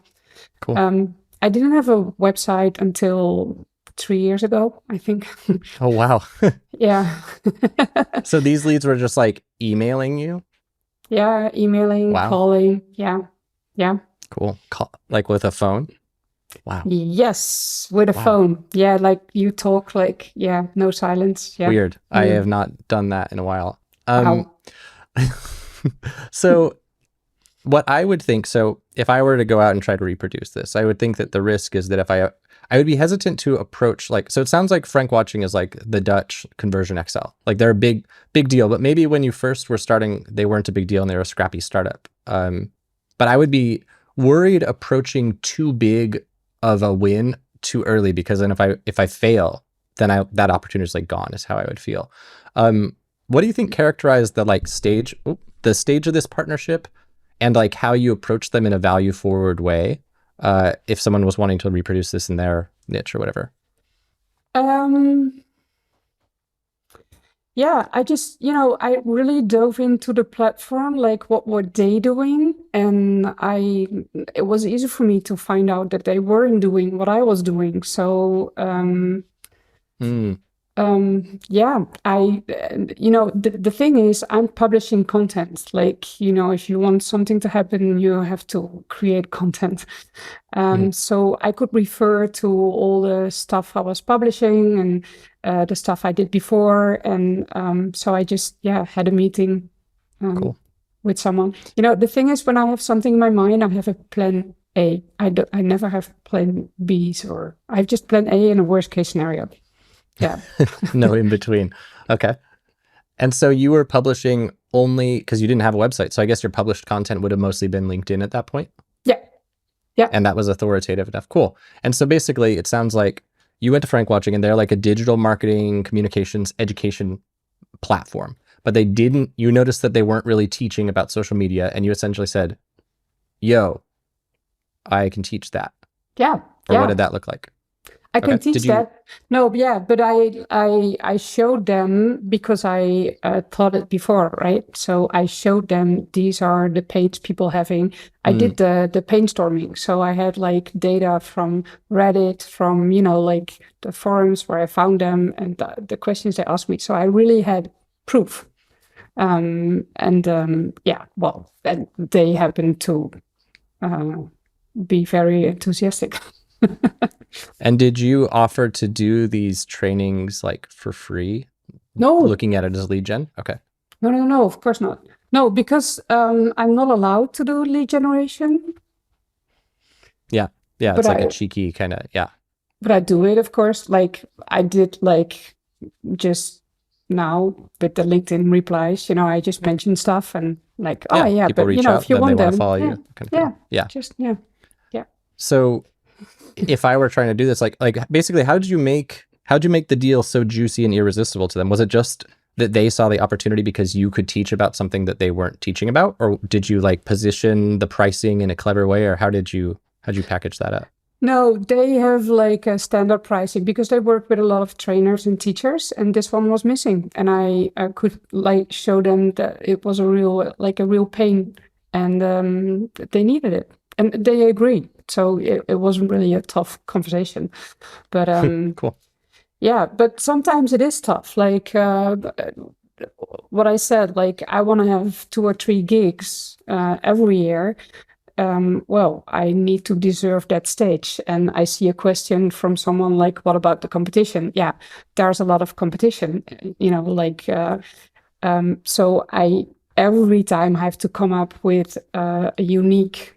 Cool. I didn't have a website until 3 years ago, I think. Oh, wow. Yeah. So these leads were just emailing you? Yeah, emailing, calling. Yeah. Yeah. Cool. With a phone? Wow. Yes, with a phone. Yeah, you talk no silence. Yeah. Weird. I have not done that in a while. Wow. So what I would think, if I were to go out and try to reproduce this, I would think that the risk is that if I would be hesitant to approach so it sounds like Frank Watching is the Dutch Conversion XL. They're a big deal, but maybe when you first were starting, they weren't a big deal and they were a scrappy startup. But I would be worried approaching too big of a win too early, because then if I fail, then that opportunity is gone, is how I would feel. What do you think characterized the stage of this partnership, and how you approach them in a value forward way, if someone was wanting to reproduce this in their niche or whatever? Yeah, I just, I really dove into the platform, what were they doing? And it was easy for me to find out that they weren't doing what I was doing. So Yeah, the thing is, I'm publishing content. Like, if you want something to happen, you have to create content. So I could refer to all the stuff I was publishing and the stuff I did before. And so I just, had a meeting Cool. with someone. The thing is, when I have something in my mind, I have a plan A. I never have plan Bs, or I have just plan A in a worst case scenario. Yeah. No in between. Okay. And so you were publishing only because you didn't have a website. So I guess your published content would have mostly been LinkedIn at that point. Yeah. Yeah. And that was authoritative enough. Cool. And so basically it sounds like you went to Frank Watching and they're like a digital marketing, communications, education platform, but you noticed that they weren't really teaching about social media. And you essentially said, yo, I can teach that. Yeah. Or what did that look like? I can teach that. No, yeah, but I showed them because I taught it before, right? So I showed them these are the pages people having. I did the brainstorming, so I had like data from Reddit, from like the forums where I found them, and the questions they asked me. So I really had proof, and they happened to be very enthusiastic. And did you offer to do these trainings like for free? No. Looking at it as lead gen? Okay. No, of course not. No, because I'm not allowed to do lead generation. Yeah. Yeah. It's like a cheeky kind of, yeah. But I do it, of course. Like I did just now with the LinkedIn replies, I just mentioned stuff and like, people reach out, if you want them, to follow you. Yeah. So if I were trying to do this, like basically, how'd you make the deal so juicy and irresistible to them? Was it just that they saw the opportunity because you could teach about something that they weren't teaching about? Or did you like position the pricing in a clever way? Or how'd you package that up? No, they have like a standard pricing because they work with a lot of trainers and teachers, and this one was missing. And I could like show them that it was a real pain, and they needed it. And they agreed. So it wasn't really a tough conversation. But cool. Yeah, but sometimes it is tough. Like what I said, like I want to have 2 or 3 gigs every year. Well, I need to deserve that stage. And I see a question from someone like, what about the competition? Yeah, there's a lot of competition, so every time I have to come up with a unique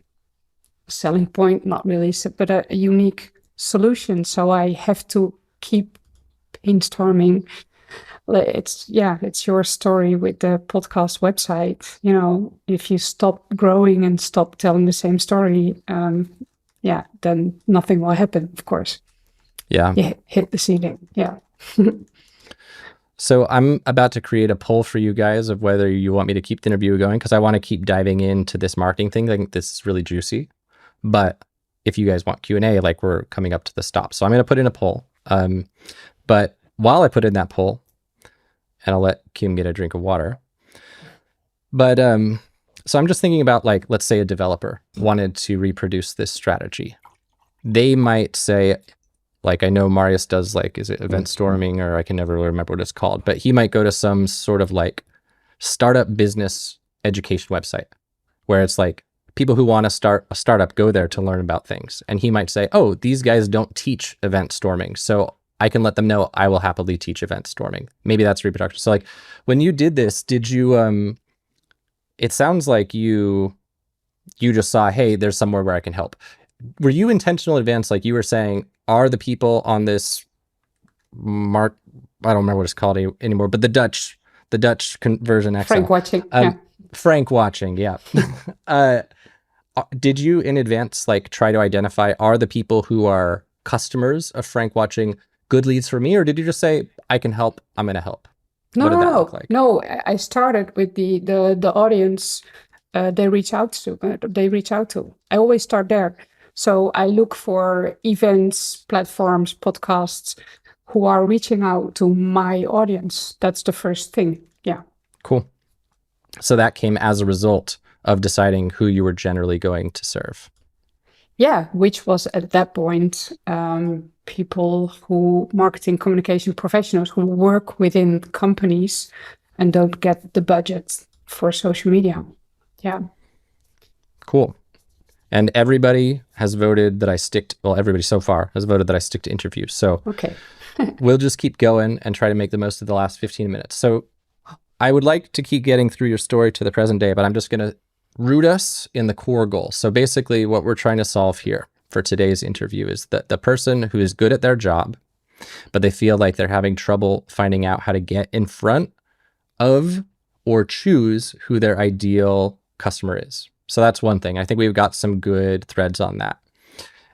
selling point, not really, but a unique solution. So I have to keep brainstorming. It's your story with the podcast website. If you stop growing and stop telling the same story, then nothing will happen, of course. Yeah. You hit the ceiling. Yeah. So I'm about to create a poll for you guys of whether you want me to keep the interview going, because I want to keep diving into this marketing thing. I think this is really juicy. But if you guys want Q&A, like we're coming up to the stop. So I'm going to put in a poll. But while I put in that poll, and I'll let Kim get a drink of water. But so I'm just thinking about, like, let's say a developer wanted to reproduce this strategy. They might say, like, I know Marius does, like, is it event storming, or I can never remember what it's called, but he might go to some sort of like startup business education website where it's like people who want to start a startup go there to learn about things. And he might say, oh, these guys don't teach event storming, so I can let them know I will happily teach event storming. Maybe that's reproduction. So like when you did this, did you, it sounds like you just saw, hey, there's somewhere where I can help. Were you intentional in advance? Like you were saying, are the people on this I don't remember what it's called anymore, but the Dutch conversion accent. Frank Watching. Frank Watching. Yeah. Did you in advance, like try to identify, are the people who are customers of Frank Watching good leads for me? Or did you just say, I can help, I'm going to help? What did that look like? No, I started with the audience they reach out to. I always start there. So I look for events, platforms, podcasts who are reaching out to my audience. That's the first thing. Yeah. Cool. So that came as a result of deciding who you were generally going to serve. which was at that point marketing communication professionals who work within companies and don't get the budget for social media. Yeah. Cool. And everybody has voted that I stick everybody so far has voted that I stick to interviews. So okay. We'll just keep going and try to make the most of the last 15 minutes. So I would like to keep getting through your story to the present day, but I'm just going to root us in the core goal. So basically what we're trying to solve here for today's interview is that the person who is good at their job, but they feel like they're having trouble finding out how to get in front of or choose who their ideal customer is. So that's one thing. I think we've got some good threads on that.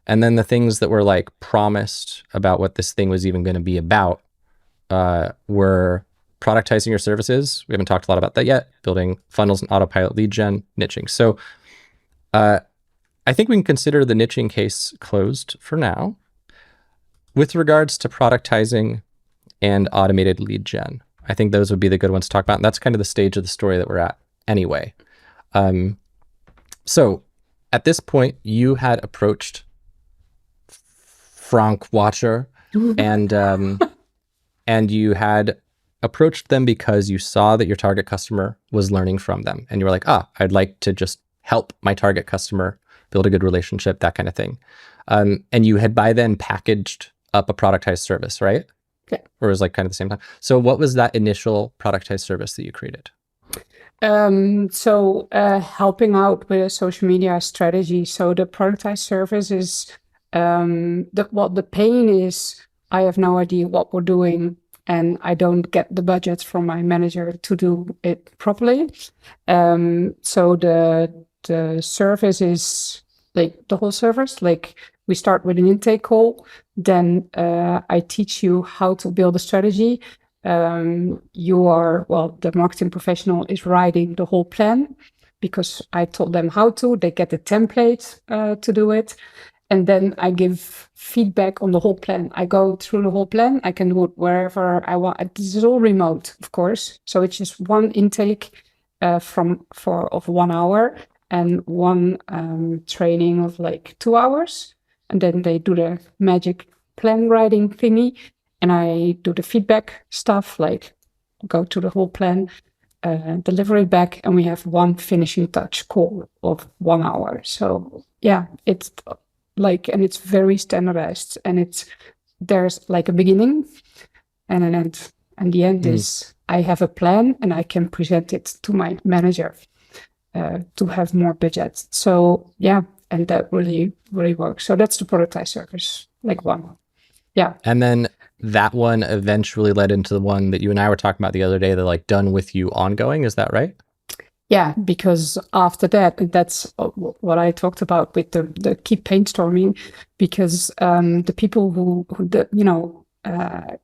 And then the things that were like promised about what this thing was even going to be about were productizing your services. We haven't talked a lot about that yet. Building funnels and autopilot lead gen, niching. So I think we can consider the niching case closed for now. With regards to productizing and automated lead gen, I think those would be the good ones to talk about. And that's kind of the stage of the story that we're at anyway. So at this point, you had approached Frank Watcher and you had approached them because you saw that your target customer was learning from them. And you were like, I'd like to just help my target customer build a good relationship, that kind of thing. And you had by then packaged up a productized service, right? Okay. Or it was like kind of the same time. So what was that initial productized service that you created? Helping out with a social media strategy. So the productized service is, the pain is I have no idea what we're doing and I don't get the budget from my manager to do it properly. So the service is like the whole service, like we start with an intake call, then I teach you how to build a strategy. The marketing professional is writing the whole plan because I told them how to, they get the template to do it. And then I give feedback on the whole plan. I go through the whole plan. I can do it wherever I want. This is all remote, of course. So it's just one intake of 1 hour and one training of like 2 hours. And then they do the magic plan writing thingy. And I do the feedback stuff, like go to the whole plan, deliver it back. And we have one finishing touch call of 1 hour. So yeah, it's like, and it's very standardized, and there's like a beginning and an end. And the end is I have a plan and I can present it to my manager to have more budget. So yeah, and that really, really works. So that's the productized service, like one. Yeah. And then that one eventually led into the one that you and I were talking about the other day, the like done with you ongoing. Is that right? Yeah, because after that, that's what I talked about with the keep brainstorming, because the people who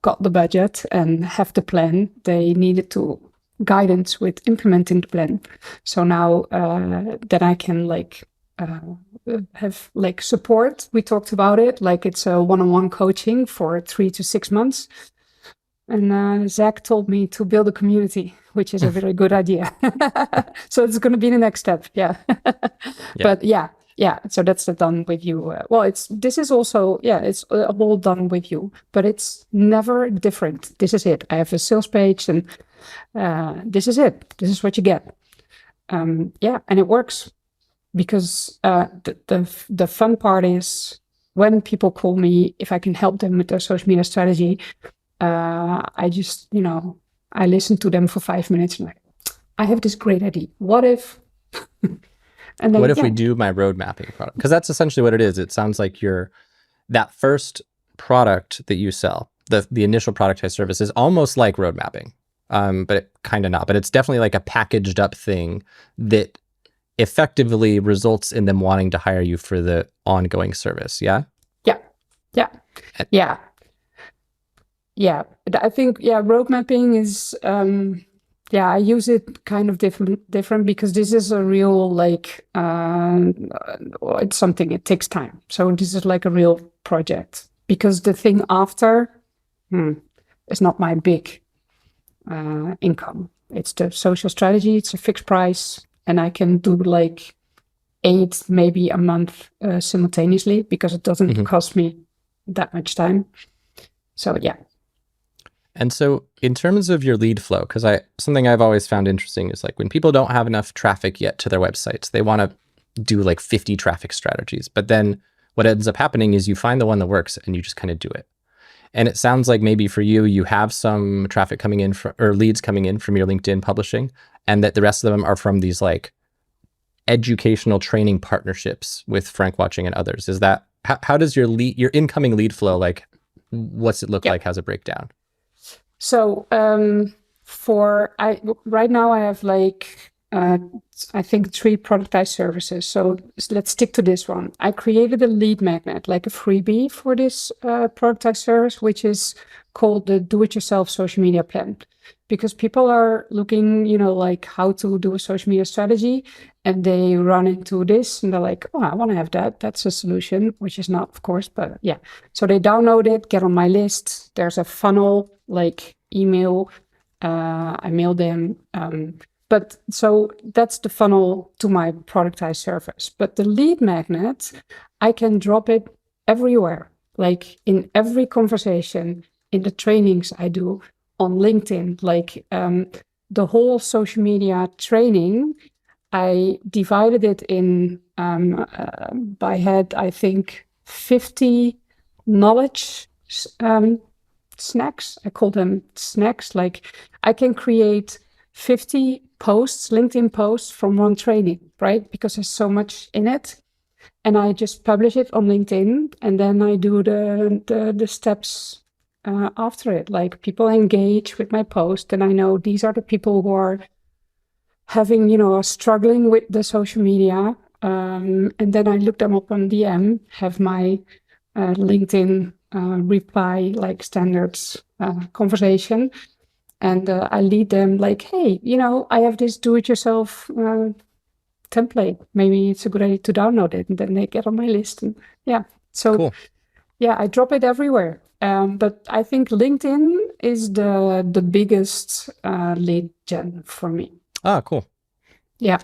got the budget and have the plan, they needed guidance with implementing the plan. So now that I can have like support, we talked about it, like it's a one-on-one coaching for 3 to 6 months. And Zach told me to build a community, which is a very good idea. So it's going to be the next step. Yeah. But yeah. So that's the done with you. This is also, it's all done with you, but it's never different. This is it. I have a sales page and this is it. This is what you get. And it works because the fun part is when people call me, if I can help them with their social media strategy, I just, I listen to them for 5 minutes and I have this great idea. What if? And then, what if we do my road mapping product? Because that's essentially what it is. It sounds like that first product that you sell, the initial productized service is almost like road mapping, but kind of not. But it's definitely like a packaged up thing that effectively results in them wanting to hire you for the ongoing service. Yeah. Yeah, I think, road mapping is, I use it kind of different because this is a real, it's something, it takes time. So this is like a real project because the thing after is not my big income. It's the social strategy, it's a fixed price, and I can do 8 maybe a month simultaneously, because it doesn't cost me that much time. So yeah. And so in terms of your lead flow, because something I've always found interesting is like when people don't have enough traffic yet to their websites, they want to do like 50 traffic strategies. But then what ends up happening is you find the one that works and you just kind of do it. And it sounds like maybe for you, you have some traffic coming in or leads coming in from your LinkedIn publishing, and that the rest of them are from these like educational training partnerships with Frank Watching and others. Is that, how does your incoming lead flow, like, what's it look like? How's it break down? So right now I have like, I think 3 productized services. So let's stick to this one. I created a lead magnet, like a freebie for this productized service, which is called the do-it-yourself social media plan. Because people are looking, like how to do a social media strategy, and they run into this and they're like, oh, I want to have that. That's a solution, which is not, of course, but yeah. So they download it, get on my list. There's a funnel, like email. I mail them. But so that's the funnel to my productized service. But the lead magnet, I can drop it everywhere, like in every conversation, in the trainings I do, on LinkedIn, like the whole social media training, I divided it in, by head, I think 50 knowledge snacks. I call them snacks. Like I can create 50 posts, LinkedIn posts from one training, right? Because there's so much in it. And I just publish it on LinkedIn, and then I do the steps after it. Like people engage with my post, and I know these are the people who are having, are struggling with the social media. And then I look them up on DM, have my LinkedIn reply, like standards conversation. And I lead them like, hey, I have this do-it-yourself template. Maybe it's a good idea to download it. And then they get on my list. And yeah, so cool. Yeah, I drop it everywhere. But I think LinkedIn is the biggest lead gen for me. Ah, cool. Yeah.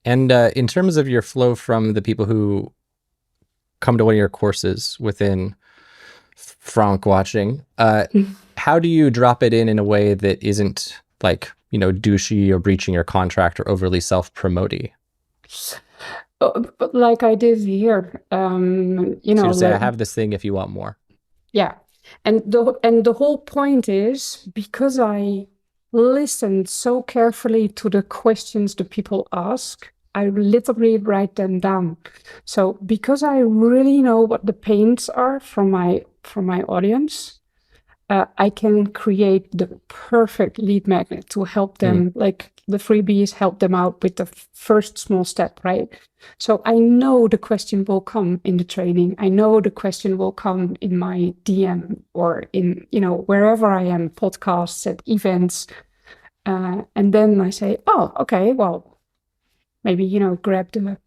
And in terms of your flow from the people who come to one of your courses within Frank Watching, how do you drop it in a way that isn't like, douchey or breaching your contract or overly self-promoting? But like I did here, so you say, I have this thing if you want more. Yeah. And the whole point is, because I listened so carefully to the questions the people ask, I literally write them down. So because I really know what the pains are from my audience, I can create the perfect lead magnet to help them, like the freebies help them out with the first small step, right? So I know the question will come in the training. I know the question will come in my DM or in, wherever I am, podcasts, at events. And then I say, oh, okay, well, maybe, grab the...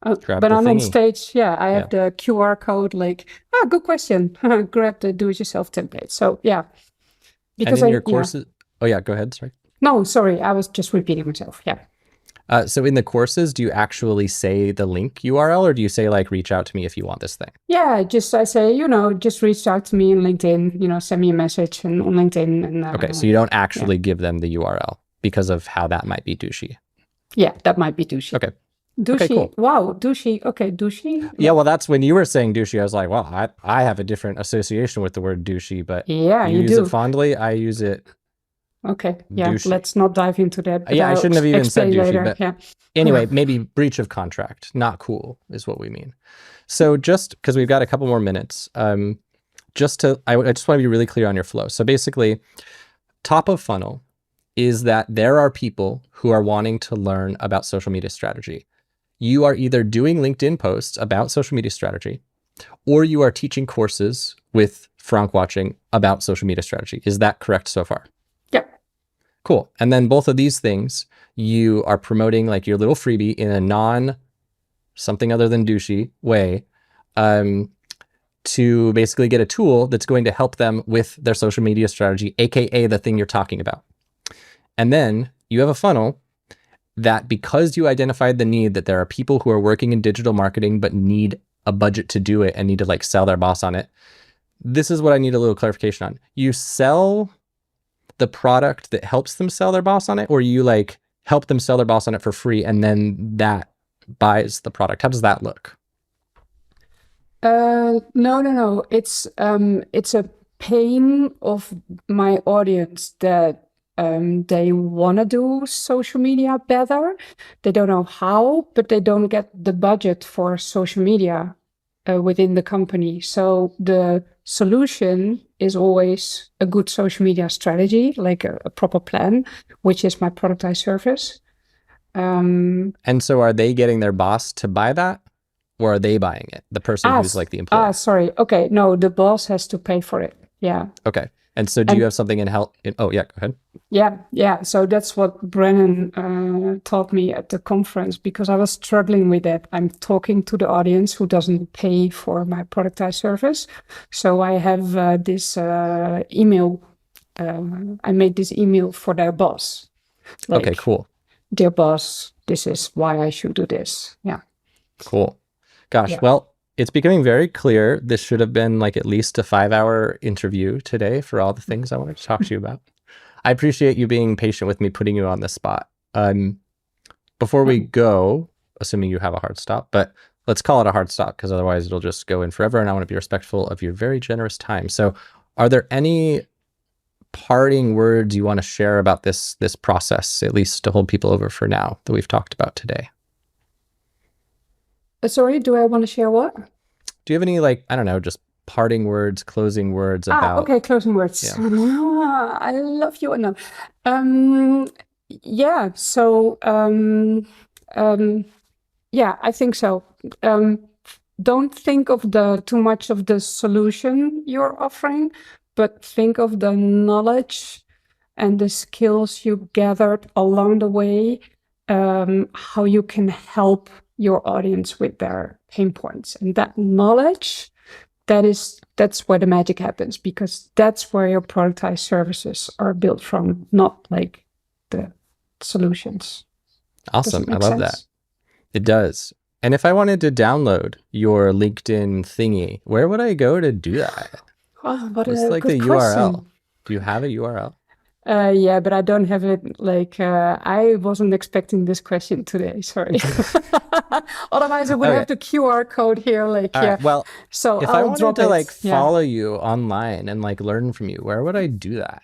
but I'm on stage, I have the QR code, like, good question. Grab the do-it-yourself template. So, yeah. Because and in your courses... Oh, yeah, go ahead, sorry. No, sorry, I was just repeating myself, yeah. So in the courses, do you actually say the link URL, or do you say, like, reach out to me if you want this thing? Yeah, I say, just reach out to me on LinkedIn, send me a message on LinkedIn. And, okay, so you don't actually give them the URL because of how that might be douchey. Yeah, that might be douchey. Okay. Douchey. Okay, cool. Wow, douchey. Okay, douchey. Yeah, well, that's when you were saying douchey. I was like, well, I have a different association with the word douchey, but yeah, you use it fondly. I use it. Okay, yeah, douchey. Let's not dive into that. Yeah, I shouldn't have even said douchey, later. but yeah. Anyway, maybe breach of contract, not cool is what we mean. So just because we've got a couple more minutes, I just want to be really clear on your flow. So basically, top of funnel is that there are people who are wanting to learn about social media strategy. You are either doing LinkedIn posts about social media strategy, or you are teaching courses with Frank Watching about social media strategy. Is that correct so far? Yep. Cool. And then both of these things, you are promoting like your little freebie in a something other than douchey way, to basically get a tool that's going to help them with their social media strategy, AKA the thing you're talking about. And then you have a funnel that because you identified the need that there are people who are working in digital marketing but need a budget to do it and need to like sell their boss on it. This is what I need a little clarification on. You sell the product that helps them sell their boss on it, or you like help them sell their boss on it for free and then that buys the product? How does that look? No. It's a pain of my audience that they want to do social media better. They don't know how, but they don't get the budget for social media within the company. So the solution is always a good social media strategy, like a proper plan, which is my productized service. And so are they getting their boss to buy that? Or are they buying it? The person who's like the employee? Sorry. Okay. No, the boss has to pay for it. Yeah. Okay. And so do you have something in help? Oh, yeah. Go ahead. Yeah. So that's what Brennan taught me at the conference, because I was struggling with that. I'm talking to the audience who doesn't pay for my productized service. So I have this email. I made this email for their boss. Like, okay, cool. Dear boss, this is why I should do this. Yeah. Cool. Gosh, well, it's becoming very clear. This should have been like at least a 5-hour interview today for all the things I wanted to talk to you about. I appreciate you being patient with me, putting you on the spot. Before we go, assuming you have a hard stop, but let's call it a hard stop because otherwise it'll just go in forever and I want to be respectful of your very generous time. So are there any parting words you want to share about this process, at least to hold people over for now, that we've talked about today? Sorry, do I want to share what? Do you have any, like, I don't know, just parting words, closing words about... Okay, closing words. Yeah. I love you. No. Yeah, so, yeah, I think so. Don't think of too much of the solution you're offering, but think of the knowledge and the skills you gathered along the way, how you can help your audience with their pain points. And that knowledge, that's where the magic happens, because that's where your productized services are built from, not like the solutions. Awesome. I love that. It does. And if I wanted to download your LinkedIn thingy, where would I go to do that? Oh, what What's like the question. URL? Do you have a URL? Yeah, but I don't have it. Like, I wasn't expecting this question today. Sorry. Otherwise, I would have the QR code here. Like, yeah. Right, well, so if I wanted to like follow you online and like learn from you, where would I do that?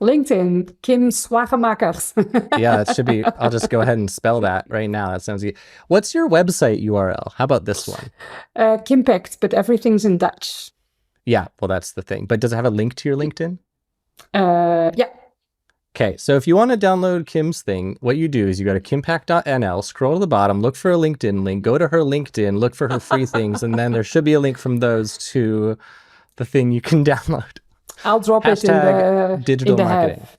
LinkedIn, Kim Swagemakers. Yeah, it should be. I'll just go ahead and spell that right now. That sounds good. What's your website URL? How about this one? Kimpact, but everything's in Dutch. Yeah, well, that's the thing. But does it have a link to your LinkedIn? Yeah. Okay, so if you want to download Kim's thing, what you do is you go to kimpact.nl, scroll to the bottom, look for a LinkedIn link, go to her LinkedIn, look for her free things, and then there should be a link from those to the thing you can download. I'll drop it in the digital marketing. Have.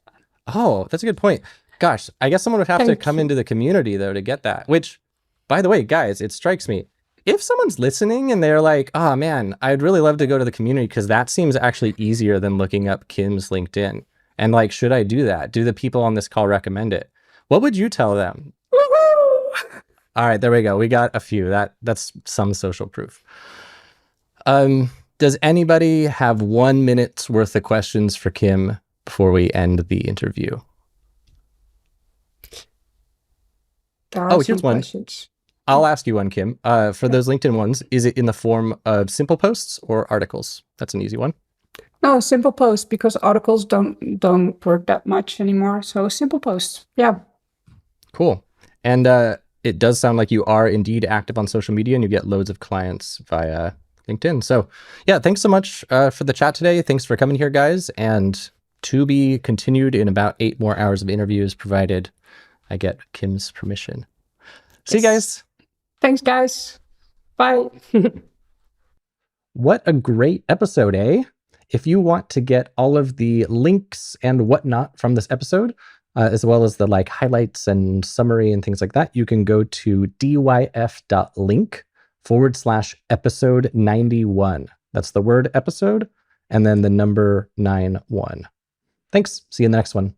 Oh, that's a good point. Gosh, I guess someone would have to come into the community though to get that, which, by the way, guys, it strikes me. If someone's listening and they're like, oh man, I'd really love to go to the community because that seems actually easier than looking up Kim's LinkedIn. And like, should I do that? Do the people on this call recommend it? What would you tell them? Woohoo! All right, there we go. We got a few. That's some social proof. Does anybody have 1 minute's worth of questions for Kim before we end the interview? Here's one. Questions. I'll ask you one, Kim. For those LinkedIn ones, is it in the form of simple posts or articles? That's an easy one. No, simple posts, because articles don't work that much anymore. So simple posts. Yeah. Cool. And it does sound like you are indeed active on social media and you get loads of clients via LinkedIn. So yeah, thanks so much for the chat today. Thanks for coming here, guys. And to be continued in about 8 more hours of interviews, provided I get Kim's permission. See you guys. Thanks, guys. Bye. What a great episode, eh? If you want to get all of the links and whatnot from this episode, as well as the like highlights and summary and things like that, you can go to dyf.link/episode 91. That's the word episode and then the number 91. Thanks. See you in the next one.